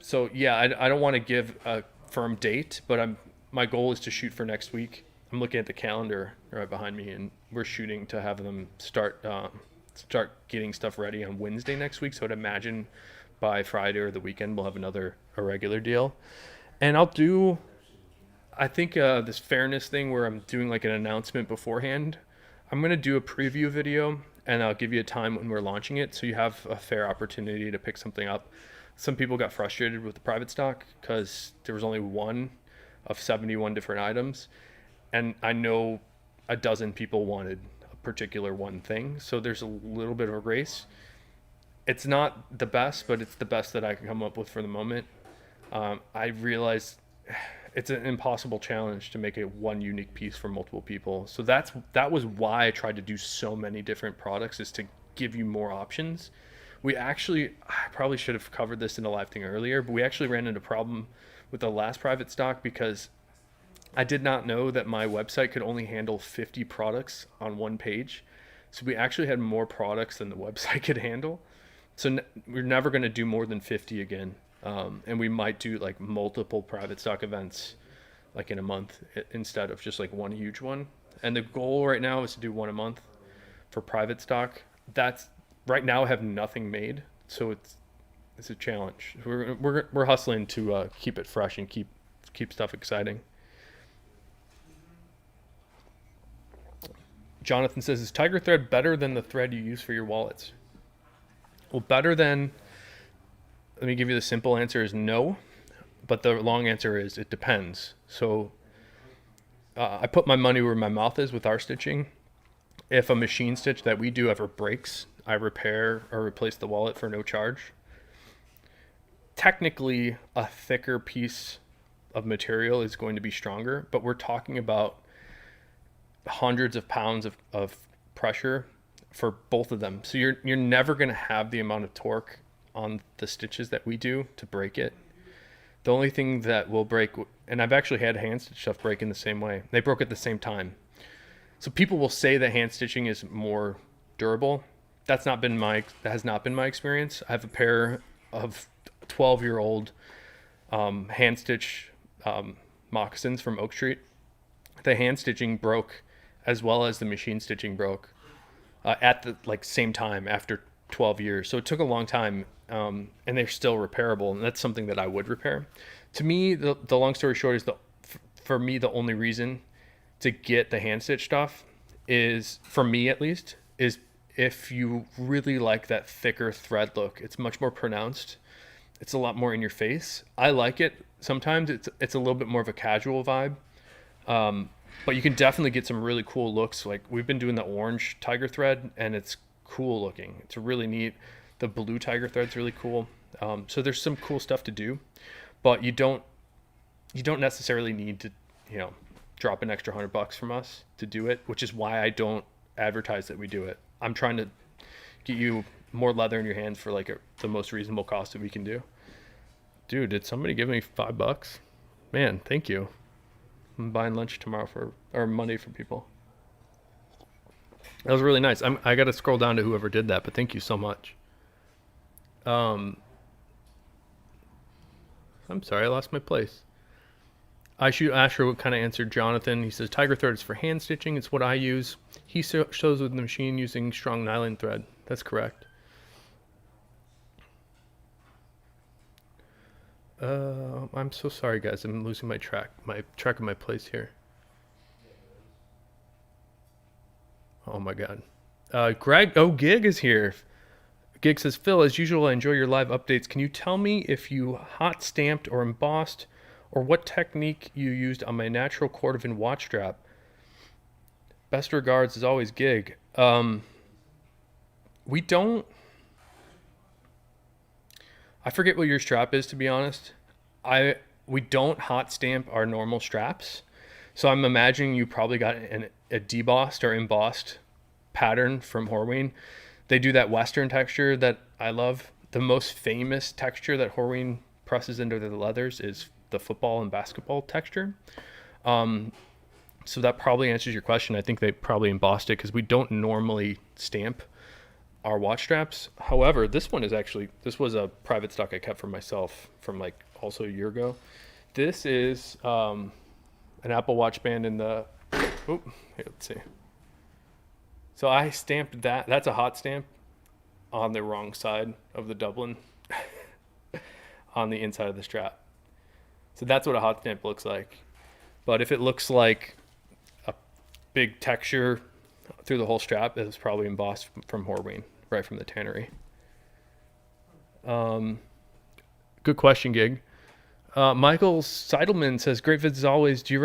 A: So yeah, I don't want to give a firm date, but my goal is to shoot for next week. I'm looking at the calendar right behind me, and we're shooting to have them start getting stuff ready on Wednesday next week. So I'd imagine by Friday or the weekend we'll have another irregular deal. And I'll do, I think, this fairness thing where I'm doing like an announcement beforehand. I'm going to do a preview video, and I'll give you a time when we're launching it, so you have a fair opportunity to pick something up. Some people got frustrated with the private stock because there was only one of 71 different items, and I know a dozen people wanted a particular one thing, so there's a little bit of a race. It's not the best, but it's the best that I can come up with for the moment. I realize it's an impossible challenge to make one unique piece for multiple people. So that was why I tried to do so many different products, is to give you more options. I probably should have covered this in a live thing earlier, but we actually ran into a problem with the last private stock because I did not know that my website could only handle 50 products on one page. So we actually had more products than the website could handle. So we're never going to do more than 50 again. And we might do like multiple private stock events like in a month instead of just like one huge one. And the goal right now is to do one a month for private stock. That's right now I have nothing made, so it's a challenge. We're hustling to keep it fresh and keep stuff exciting. Jonathan says, is Tiger thread better than the thread you use for your wallets? Well, better than, let me give you the simple answer is no, but the long answer is it depends. So I put my money where my mouth is with our stitching. If a machine stitch that we do ever breaks, I repair or replace the wallet for no charge. Technically, a thicker piece of material is going to be stronger, but we're talking about hundreds of pounds of pressure for both of them. So you're never going to have the amount of torque on the stitches that we do to break it. The only thing that will break, and I've actually had hand stitch stuff break in the same way. They broke at the same time. So people will say that hand stitching is more durable. That has not been my experience. I have a pair of 12-year-old hand stitch moccasins from Oak Street. The hand stitching broke as well as the machine stitching broke at the same time after 12 years. So it took a long time, and they're still repairable, and that's something that I would repair. To me, the long story short is for me, the only reason to get the hand stitch stuff is, for me at least, is if you really like that thicker thread look. It's much more pronounced. It's a lot more in your face. I like it. Sometimes it's a little bit more of a casual vibe. But you can definitely get some really cool looks. Like we've been doing the orange tiger thread, and it's cool looking. It's really neat. The blue tiger thread's really cool. So there's some cool stuff to do, but you don't necessarily need to, drop an extra $100 from us to do it, which is why I don't advertise that we do it. I'm trying to get you more leather in your hands for the most reasonable cost that we can do. Dude, did somebody give me $5? Man, thank you. I'm buying lunch tomorrow or Monday for people. That was really nice. I got to scroll down to whoever did that, but thank you so much. I'm sorry, I lost my place. I shoot Asher what kind of answered Jonathan. He says tiger thread is for hand stitching. It's what I use. He shows with the machine using strong nylon thread. That's correct. I'm so sorry, guys. I'm losing my track of my place here. Oh my God. Gig is here. Gig says, Phil, as usual, I enjoy your live updates. Can you tell me if you hot stamped or embossed, or what technique you used on my natural cordovan watch strap? Best regards, as always, Gig. We don't. I forget what your strap is, to be honest. We don't hot stamp our normal straps. So I'm imagining you probably got a debossed or embossed pattern from Horween. They do that Western texture that I love. The most famous texture that Horween presses into the leathers is the football and basketball texture. So that probably answers your question. I think they probably embossed it because we don't normally stamp our watch straps. However, this was a private stock I kept for myself from also a year ago. This is an Apple Watch band in the, here, let's see. So I stamped that. That's a hot stamp on the wrong side of the Dublin on the inside of the strap. So that's what a hot stamp looks like. But if it looks like a big texture through the whole strap, it was probably embossed from Horween, right from the tannery. Good question, Gig. Michael Seidelman says, great vids as always. Do you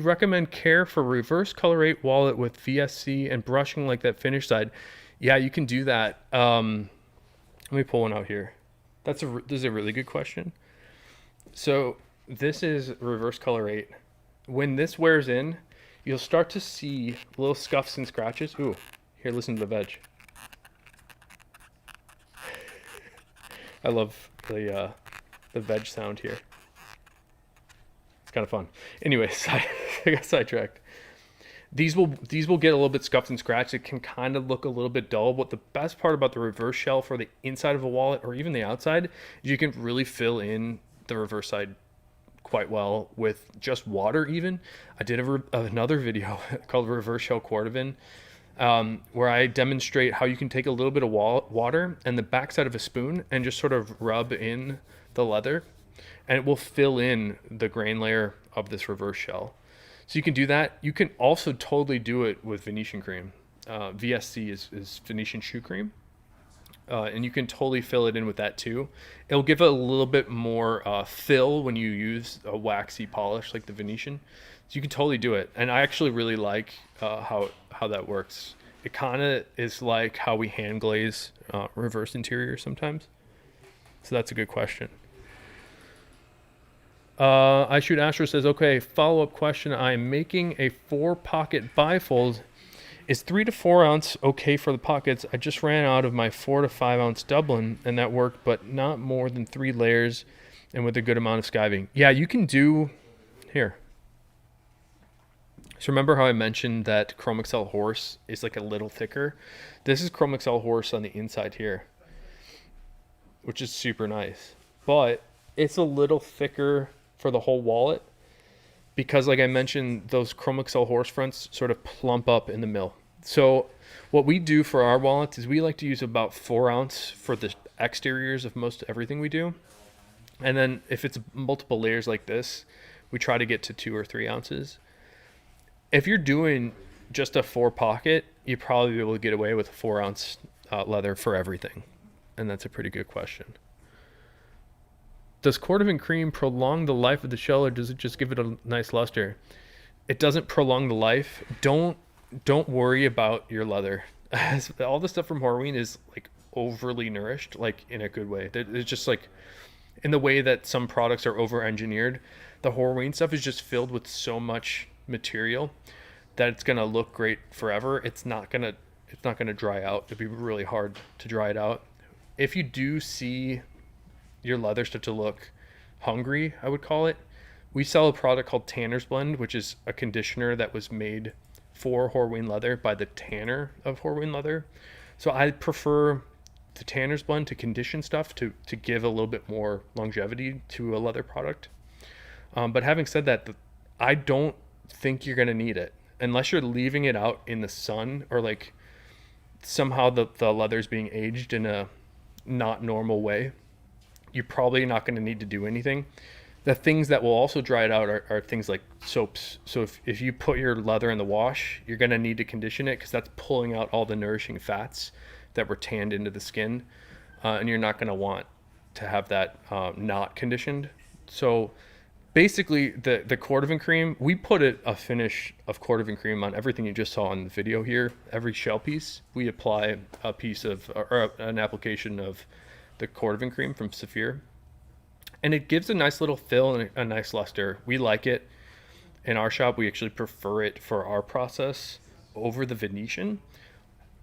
A: recommend care for reverse color 8 wallet with VSC and brushing like that finish side? Yeah, you can do that. Let me pull one out here. This is a really good question. So this is reverse color 8. When this wears in, you'll start to see little scuffs and scratches. Ooh, here, listen to the veg. I love the veg sound here. It's kind of fun. Anyways, I got sidetracked. These will get a little bit scuffed and scratched. It can kind of look a little bit dull, but the best part about the reverse shell for the inside of a wallet or even the outside is you can really fill in the reverse side quite well with just water even. I did another video called Reverse Shell Cordovan where I demonstrate how you can take a little bit of water and the backside of a spoon and just sort of rub in the leather, and it will fill in the grain layer of this reverse shell. So you can do that. You can also totally do it with Venetian cream. VSC is Venetian shoe cream. And you can totally fill it in with that too. It'll give it a little bit more fill when you use a waxy polish like the Venetian. So you can totally do it. And I actually really like how that works. It kind of is like how we hand glaze reverse interior sometimes. So that's a good question. I Shoot Astro says, okay, follow-up question. I'm making a 4-pocket bifold. Is 3 to 4 ounce okay for the pockets? I just ran out of my 4 to 5 ounce Dublin, and that worked, but not more than 3 layers and with a good amount of skiving. Yeah, you can do here. So remember how I mentioned that Chrome Excel Horse is like a little thicker? This is Chrome Excel Horse on the inside here, which is super nice. But it's a little thicker for the whole wallet because, like I mentioned, those Chrome Excel Horse fronts sort of plump up in the mill. So what we do for our wallets is we like to use about 4 ounce for the exteriors of most everything we do. And then if it's multiple layers like this, we try to get to 2 or 3 ounces. If you're doing just a 4-pocket, you probably be able to get away with a 4 ounce leather for everything. And that's a pretty good question. Does cordovan cream prolong the life of the shell, or does it just give it a nice luster? It doesn't prolong the life. Don't worry about your leather. All the stuff from Horween is like overly nourished, like in a good way. It's just like in the way that some products are over engineered. The Horween stuff is just filled with so much material that it's gonna look great forever. It's not gonna dry out. It'd be really hard to dry it out. If you do see your leather start to look hungry, I would call it, we sell a product called Tanner's Blend, which is a conditioner that was made for Horween leather by the tanner of Horween leather. So I prefer the Tanner's Blend to condition stuff to give a little bit more longevity to a leather product. But having said that, I don't think you're going to need it unless you're leaving it out in the sun, or like somehow the leather's being aged in a not normal way. You're probably not going to need to do anything. The things that will also dry it out are things like soaps. So if you put your leather in the wash, you're going to need to condition it because that's pulling out all the nourishing fats that were tanned into the skin. And you're not going to want to have that not conditioned. So basically the cordovan cream, we put a finish of cordovan cream on everything you just saw in the video here. Every shell piece, we apply a piece of, or an application of the cordovan cream from Saphir. And it gives a nice little fill and a nice luster. We like it. In our shop, we actually prefer it for our process over the Venetian.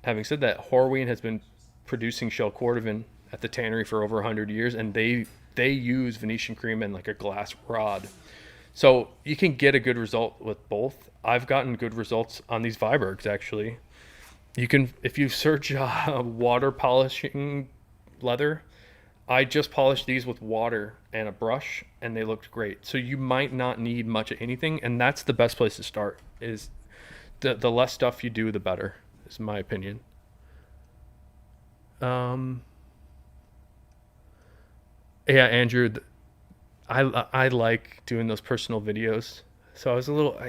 A: Having said that, Horween has been producing shell cordovan at the tannery for over 100 years, and they use Venetian cream in like a glass rod. So you can get a good result with both. I've gotten good results on these Vibergs, actually. You can, if you search water polishing leather, I just polished these with water and a brush, and they looked great. So you might not need much of anything, and that's the best place to start. Is the less stuff you do, the better, is my opinion. Yeah, Andrew, I like doing those personal videos. So I was a little,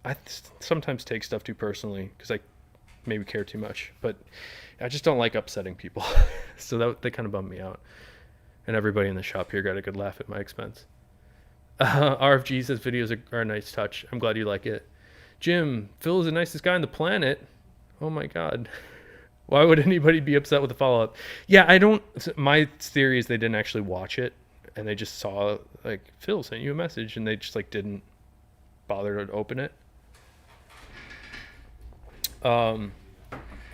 A: I sometimes take stuff too personally because I maybe care too much, but I just don't like upsetting people. So they kind of bummed me out. And everybody in the shop here got a good laugh at my expense. RFG says videos are a nice touch. I'm glad you like it. Jim, Phil is the nicest guy on the planet. Oh my God. Why would anybody be upset with the follow-up? Yeah, my theory is they didn't actually watch it, and they just saw, like, Phil sent you a message, and they just, like, didn't bother to open it.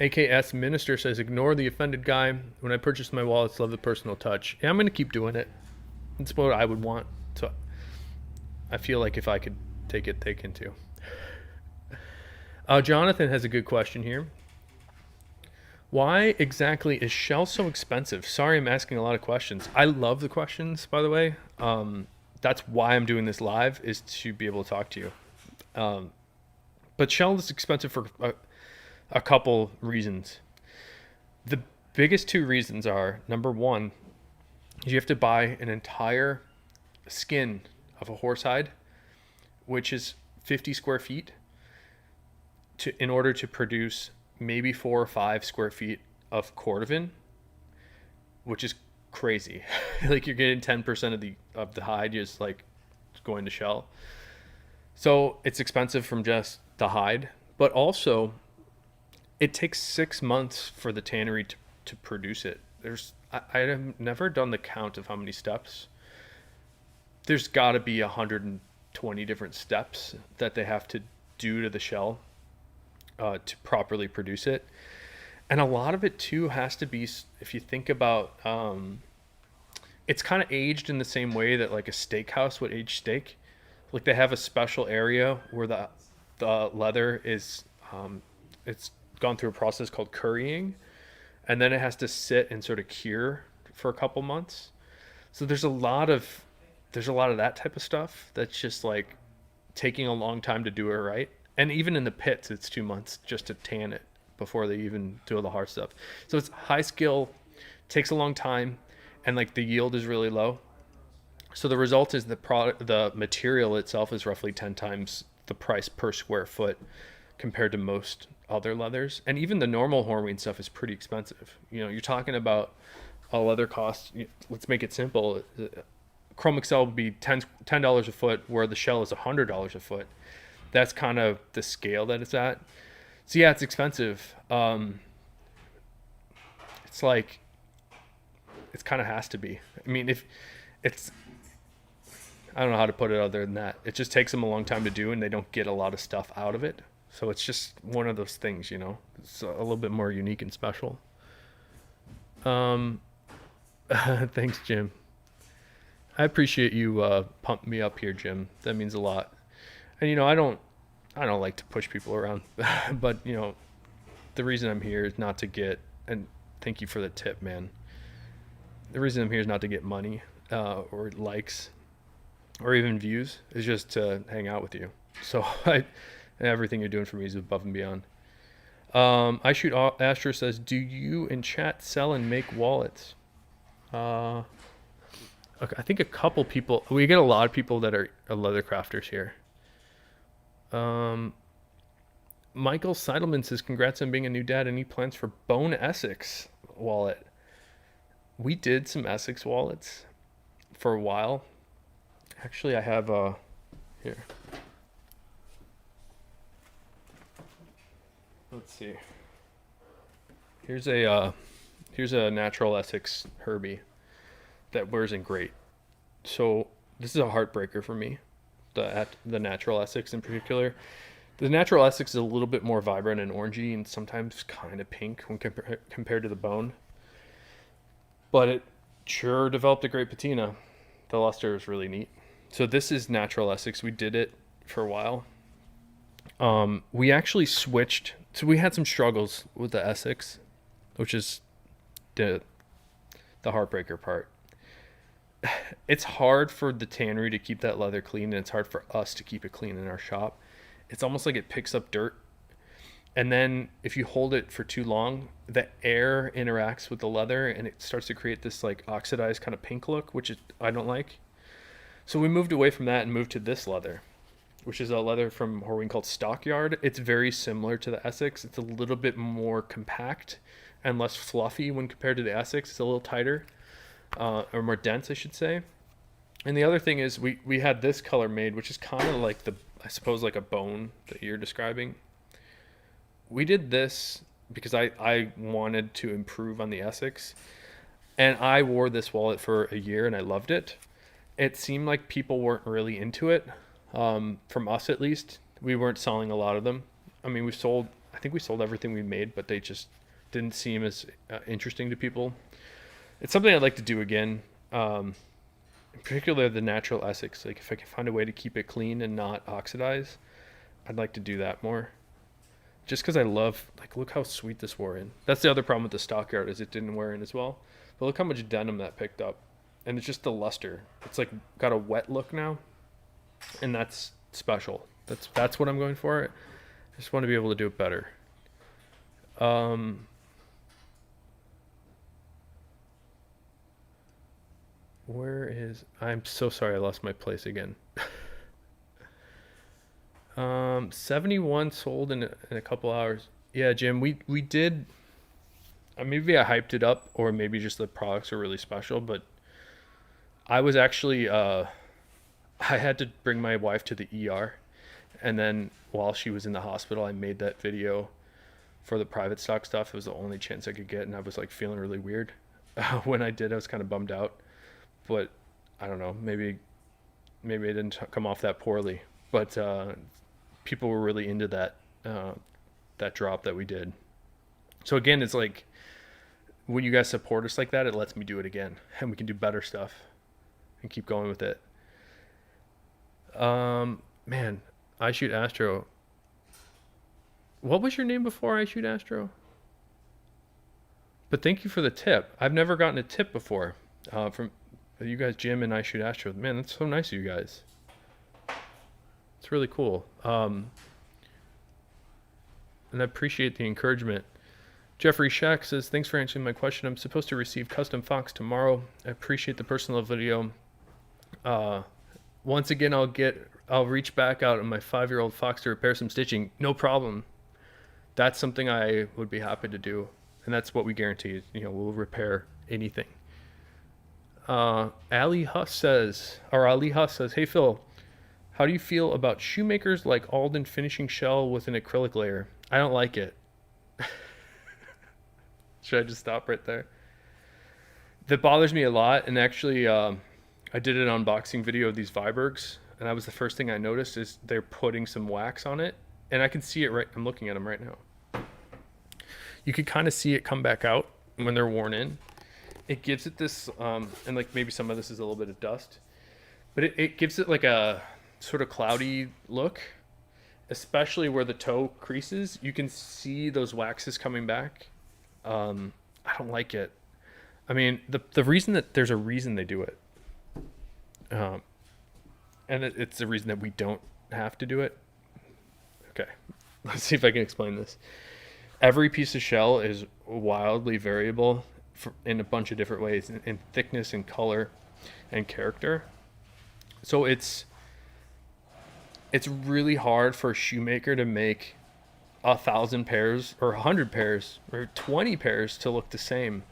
A: AKS Minister says, ignore the offended guy. When I purchased my wallets, love the personal touch. Yeah, I'm going to keep doing it. It's what I would want. So I feel like if I could take it, they can too. Jonathan has a good question here. Why exactly is shell so expensive? Sorry, I'm asking a lot of questions. I love the questions, by the way. That's why I'm doing this live, is to be able to talk to you. But shell is expensive for a couple reasons. The biggest two reasons are, number one, you have to buy an entire skin of a horsehide, which is 50 square feet in order to produce maybe 4 or 5 square feet of cordovan, which is crazy. Like you're getting 10% of the hide just like going to shell. So it's expensive from just the hide, but also it takes 6 months for the tannery to produce it. I have never done the count of how many steps. There's got to be 120 different steps that they have to do to the shell to properly produce it. And a lot of it too has to be, if you think about, it's kind of aged in the same way that like a steakhouse would age steak. Like they have a special area where the leather is, it's gone through a process called currying, and then it has to sit and sort of cure for a couple months. So there's a lot of that type of stuff that's just like taking a long time to do it right. And even in the pits, it's 2 months just to tan it before they even do all the hard stuff. So it's high skill, takes a long time, and like the yield is really low. So the result is the material itself is roughly 10 times the price per square foot compared to most other leathers. And even the normal hornweed stuff is pretty expensive. You're talking about a leather cost. Let's make it simple. Chrome Excel would be $10 a foot, where the shell is $100 a foot. That's kind of the scale that it's at. So yeah, it's expensive. It's like, it kind of has to be. I mean, if it's, I don't know how to put it other than that. It just takes them a long time to do, and they don't get a lot of stuff out of it. So it's just one of those things, It's a little bit more unique and special. Thanks, Jim. I appreciate you pumping me up here, Jim. That means a lot. And I don't like to push people around, but the reason I'm here is not to get. And thank you for the tip, man. The reason I'm here is not to get money or likes or even views. It's just to hang out with you. So everything you're doing for me is above and beyond. I shoot Astro says, do you in chat sell and make wallets? Okay, I think a couple people. We get a lot of people that are leather crafters here. Michael Seidelman says, congrats on being a new dad. Any plans for Bone Essex wallet? We did some Essex wallets for a while. Actually, I have here. Let's see. Here's a natural Essex Herbie that wears in great. So this is a heartbreaker for me. The natural Essex in particular. The natural Essex is a little bit more vibrant and orangey, and sometimes kind of pink when compared to the Bone. But it sure developed a great patina. The luster is really neat. So this is natural Essex. We did it for a while. We actually switched. So we had some struggles with the Essex, which is the heartbreaker part. It's hard for the tannery to keep that leather clean, and it's hard for us to keep it clean in our shop. It's almost like it picks up dirt, and then if you hold it for too long, the air interacts with the leather and it starts to create this like oxidized kind of pink look, which I don't like. So we moved away from that and moved to this leather, which is a leather from Horween called Stockyard. It's very similar to the Essex. It's a little bit more compact and less fluffy when compared to the Essex. It's a little tighter, or more dense, I should say. And the other thing is we had this color made, which is kind of like I suppose like a bone that you're describing. We did this because I wanted to improve on the Essex, and I wore this wallet for a year and I loved it. It seemed like people weren't really into it. From us at least, we weren't selling a lot of them. I mean, I think we sold everything we made, but they just didn't seem as interesting to people. It's something I'd like to do again. In particular, the natural Essex. Like if I can find a way to keep it clean and not oxidize, I'd like to do that more. Just because I love, like, look how sweet this wore in. That's the other problem with the Stockyard, is it didn't wear in as well. But look how much denim that picked up. And it's just the luster. It's like got a wet look now. And that's special. That's what I'm going for. I just want to be able to do it better. I'm so sorry I lost my place again. 71 sold in a couple hours. Yeah, Jim, we did. Maybe I hyped it up, or maybe just the products are really special. But I was actually I had to bring my wife to the ER, and then while she was in the hospital, I made that video for the private stock stuff. It was the only chance I could get, and I was like feeling really weird when I did. I was kind of bummed out, but I don't know. Maybe it didn't come off that poorly, but people were really into that drop that we did. So again, it's like when you guys support us like that, it lets me do it again, and we can do better stuff and keep going with it. Man, I Shoot Astro. What was your name before I Shoot Astro? But thank you for the tip. I've never gotten a tip before from you guys, Jim and I Shoot Astro. Man, that's so nice of you guys. It's really cool. And I appreciate the encouragement. Jeffrey Shack says, thanks for answering my question. I'm supposed to receive custom Fox tomorrow. I appreciate the personal video. Once again, I'll reach back out on my 5-year-old Fox to repair some stitching. No problem. That's something I would be happy to do. And that's what we guarantee. We'll repair anything. Ali Huss says, hey Phil, how do you feel about shoemakers like Alden finishing shell with an acrylic layer? I don't like it. Should I just stop right there? That bothers me a lot. And actually, I did an unboxing video of these Vibergs, and that was the first thing I noticed is they're putting some wax on it. And I can see it right. I'm looking at them right now. You can kind of see it come back out when they're worn in. It gives it this, and like maybe some of this is a little bit of dust, but it gives it like a sort of cloudy look, especially where the toe creases. You can see those waxes coming back. I don't like it. I mean, the reason that there's a reason they do it, and it's the reason that we don't have to do it. Okay, let's see if I can explain this. Every piece of shell is wildly variable in a bunch of different ways, in thickness and color and character. So it's really hard for a shoemaker to make 1,000 pairs or 100 pairs or 20 pairs to look the same.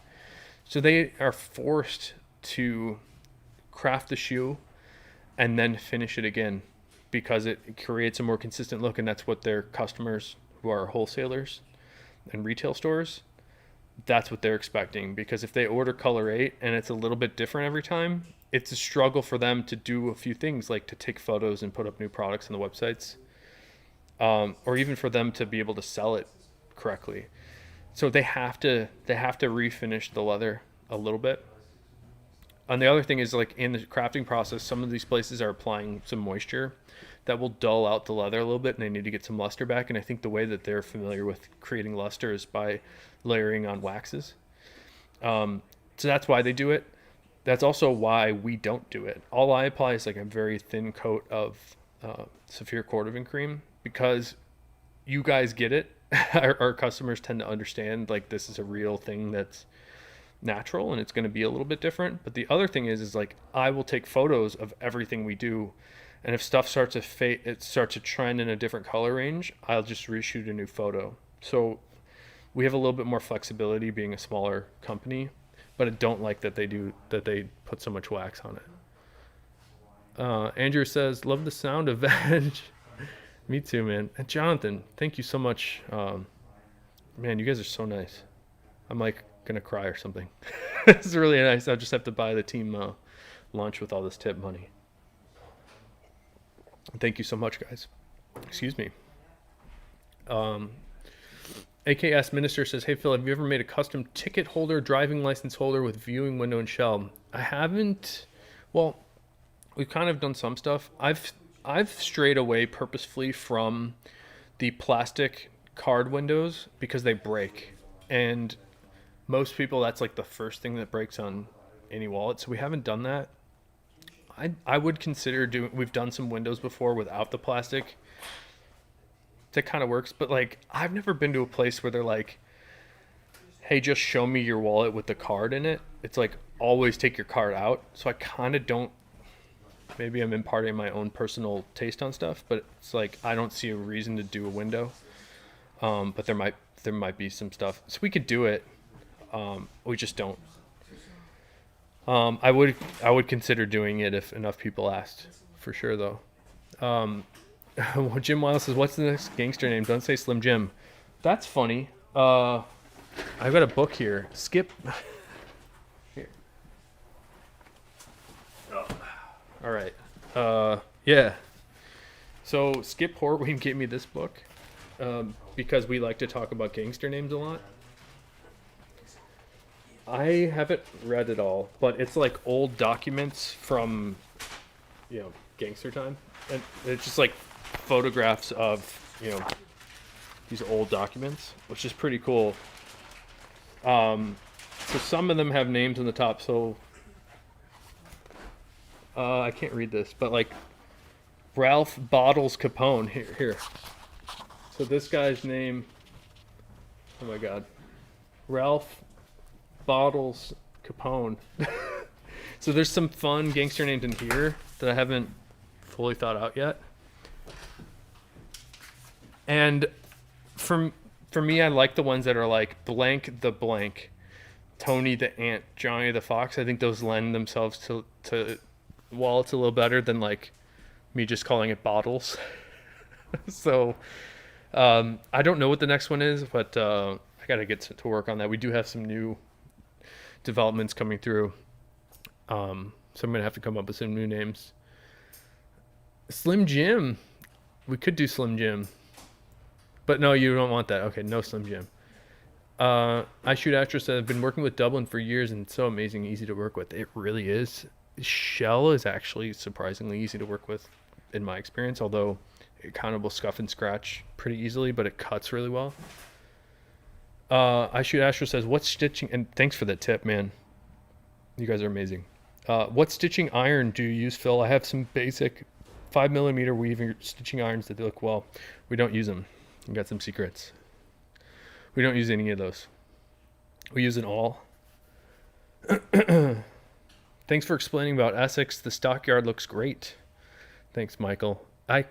A: So they are forced to craft the shoe and then finish it again because it creates a more consistent look, and that's what their customers, who are wholesalers and retail stores, that's what they're expecting. Because if they order color 8 and it's a little bit different every time, it's a struggle for them to do a few things, like to take photos and put up new products on the websites, or even for them to be able to sell it correctly. So they have to refinish the leather a little bit. And the other thing is, like, in the crafting process, some of these places are applying some moisture that will dull out the leather a little bit, and they need to get some luster back. And I think the way that they're familiar with creating luster is by layering on waxes. So that's why they do it. That's also why we don't do it. All I apply is like a very thin coat of Saphir cordovan cream, because you guys get it. Our customers tend to understand, like, this is a real thing that's natural and it's going to be a little bit different. But the other thing is like, I will take photos of everything we do, and if stuff starts to fade, it starts to trend in a different color range, I'll just reshoot a new photo. So we have a little bit more flexibility being a smaller company, but I don't like that they put so much wax on it. Andrew says, love the sound of veg. Me too, man. And Jonathan, thank you so much. Man, you guys are so nice. I'm like gonna cry or something. It's really nice. I'll just have to buy the team lunch with all this tip money. Thank you so much, guys. Excuse me. AKS Minister says, hey Phil, have you ever made a custom ticket holder, driving license holder with viewing window and shell? I haven't. Well, we've kind of done some stuff. I've strayed away purposefully from the plastic card windows because they break, and most people, that's like the first thing that breaks on any wallet. So we haven't done that. I would consider doing. We've done some windows before without the plastic. That kind of works, but like, I've never been to a place where they're like, hey, just show me your wallet with the card in it. It's like, always take your card out. So I kind of don't maybe I'm imparting my own personal taste on stuff, but it's like I don't see a reason to do a window. But there might be some stuff, so we could do it. We just don't. I would consider doing it if enough people asked, for sure though. Jim Wiles says, "What's the next gangster name? Don't say Slim Jim." That's funny. I've got a book here. Skip. Here. Oh. All right. Yeah. So Skip Horween gave me this book because we like to talk about gangster names a lot. I haven't read it all, but it's like old documents from, gangster time, and it's just like photographs of, these old documents, which is pretty cool. So some of them have names on the top. So I can't read this, but like Ralph Bottles Capone here. So this guy's name. Oh my God, Ralph Bottles Capone. So there's some fun gangster names in here that I haven't fully thought out yet. And for me, I like the ones that are like blank the blank, Tony the Ant, Johnny the Fox. I think those lend themselves to wallets a little better than like me just calling it bottles. So I don't know what the next one is, but I got to get to work on that. We do have some new developments coming through. So I'm going to have to come up with some new names. Slim Jim. We could do Slim Jim. But no, you don't want that. Okay, no Slim Jim. I Shoot Actress said, I've been working with Dublin for years and it's so amazing, easy to work with. It really is. Shell is actually surprisingly easy to work with in my experience, although it kind of will scuff and scratch pretty easily, but it cuts really well. I Shoot Astro says, what stitching, and thanks for that tip, man. You guys are amazing. What stitching iron do you use, Phil? I have some basic 5mm weaving stitching irons that look well. We don't use them. We got some secrets. We don't use any of those. We use an awl. Thanks for explaining about Essex. The stockyard looks great. Thanks, Michael. I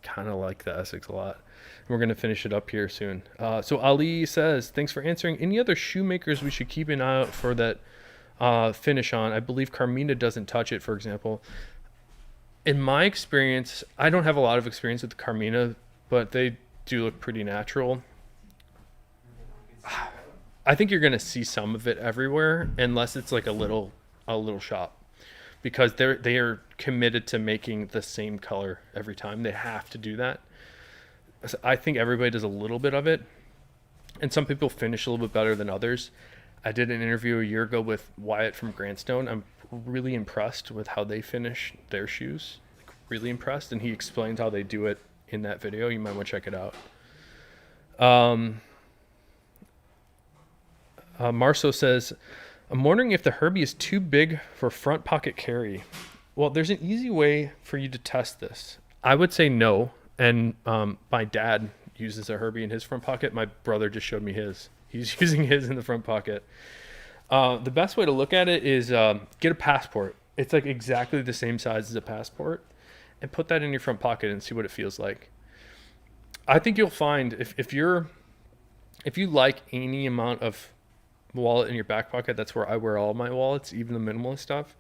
A: kind of like the Essex a lot. We're going to finish it up here soon. So Ali says, thanks for answering. Any other shoemakers we should keep an eye out for that finish on? I believe Carmina doesn't touch it, for example. In my experience, I don't have a lot of experience with the Carmina, but they do look pretty natural. I think you're going to see some of it everywhere, unless it's like a little shop, because they are committed to making the same color every time. They have to do that. So I think everybody does a little bit of it, and some people finish a little bit better than others. I did an interview a year ago with Wyatt from Grandstone. I'm really impressed with how they finish their shoes. Like, really impressed, and he explains how they do it in that video. You might want to check it out. Marceau says, I'm wondering if the Herbie is too big for front pocket carry. Well, there's an easy way for you to test this. I would say no. And my dad uses a Herbie in his front pocket. My brother just showed me his. He's using his in the front pocket. The best way to look at it is get a passport. It's like exactly the same size as a passport. And put that in your front pocket and see what it feels like. I think you'll find if you like any amount of wallet in your back pocket, that's where I wear all my wallets, even the minimalist stuff.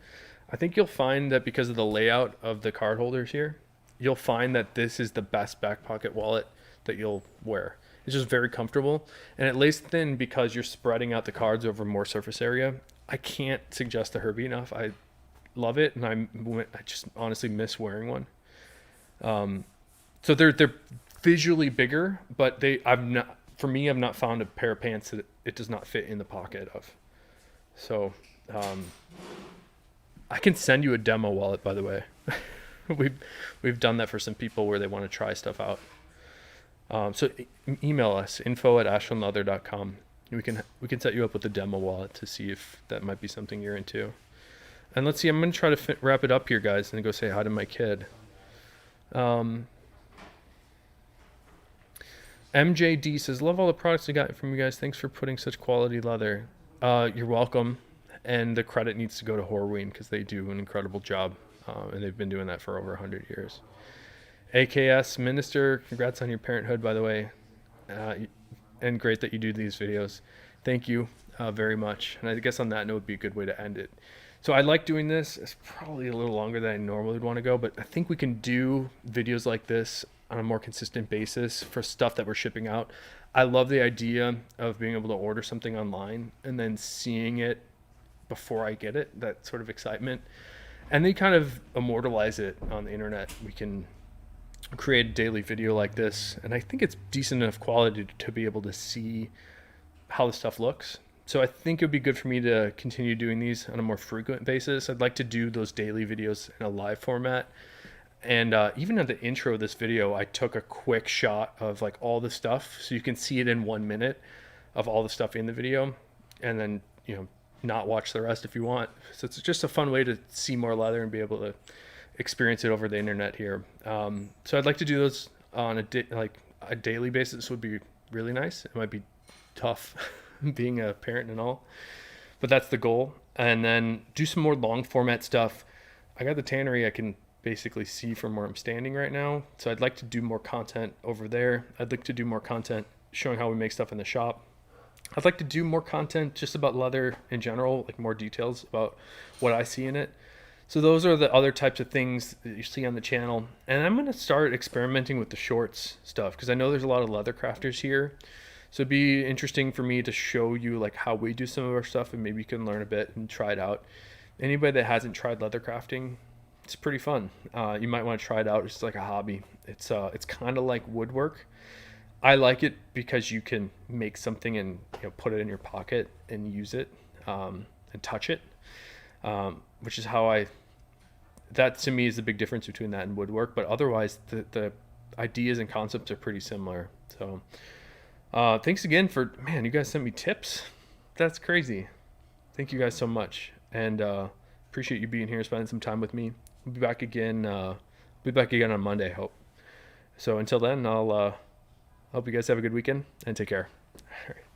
A: I think you'll find that because of the layout of the card holders here, you'll find that this is the best back pocket wallet that you'll wear. It's just very comfortable, and it lays thin because you're spreading out the cards over more surface area. I can't suggest the Herbie enough. I love it, and I just honestly miss wearing one. So they're visually bigger, but I've not found a pair of pants that it does not fit in the pocket of. So I can send you a demo wallet, by the way. We've done that for some people where they want to try stuff out. So email us, info@ashlandleather.com. We can set you up with a demo wallet to see if that might be something you're into. And let's see, I'm going to try to wrap it up here, guys, and go say hi to my kid. MJD says, love all the products I got from you guys. Thanks for putting such quality leather. You're welcome. And the credit needs to go to Horween because they do an incredible job, and they've been doing that for over 100 years. AKS Minister, congrats on your parenthood, by the way, and great that you do these videos. Thank you very much. And I guess on that note would be a good way to end it. So I like doing this. It's probably a little longer than I normally would want to go, but I think we can do videos like this on a more consistent basis for stuff that we're shipping out. I love the idea of being able to order something online and then seeing it before I get it, that sort of excitement. And then kind of immortalize it on the internet. We can create a daily video like this, and I think it's decent enough quality to be able to see how the stuff looks. So I think it would be good for me to continue doing these on a more frequent basis. I'd like to do those daily videos in a live format. And even at the intro of this video, I took a quick shot of like all the stuff, so you can see it in 1 minute of all the stuff in the video, and then, you know, not watch the rest if you want. So it's just a fun way to see more leather and be able to experience it over the internet here. So I'd like to do those on a daily basis would be really nice. It might be tough being a parent and all, but that's the goal. And then do some more long format stuff. I got the tannery I can basically see from where I'm standing right now. So I'd like to do more content over there. I'd like to do more content showing how we make stuff in the shop. I'd like to do more content just about leather in general, like more details about what I see in it. So those are the other types of things that you see on the channel. And I'm going to start experimenting with the shorts stuff because I know there's a lot of leather crafters here. So it'd be interesting for me to show you like how we do some of our stuff, and maybe you can learn a bit and try it out. Anybody that hasn't tried leather crafting, it's pretty fun. You might want to try it out. It's like a hobby. It's kind of like woodwork. I like it because you can make something and, you know, put it in your pocket and use it and touch it, which is how that to me is the big difference between that and woodwork. But otherwise, the ideas and concepts are pretty similar. So thanks again man, you guys sent me tips. That's crazy. Thank you guys so much, and appreciate you being here, spending some time with me. We'll be back again. On Monday, I hope. So until then, I'll hope you guys have a good weekend and take care. All right.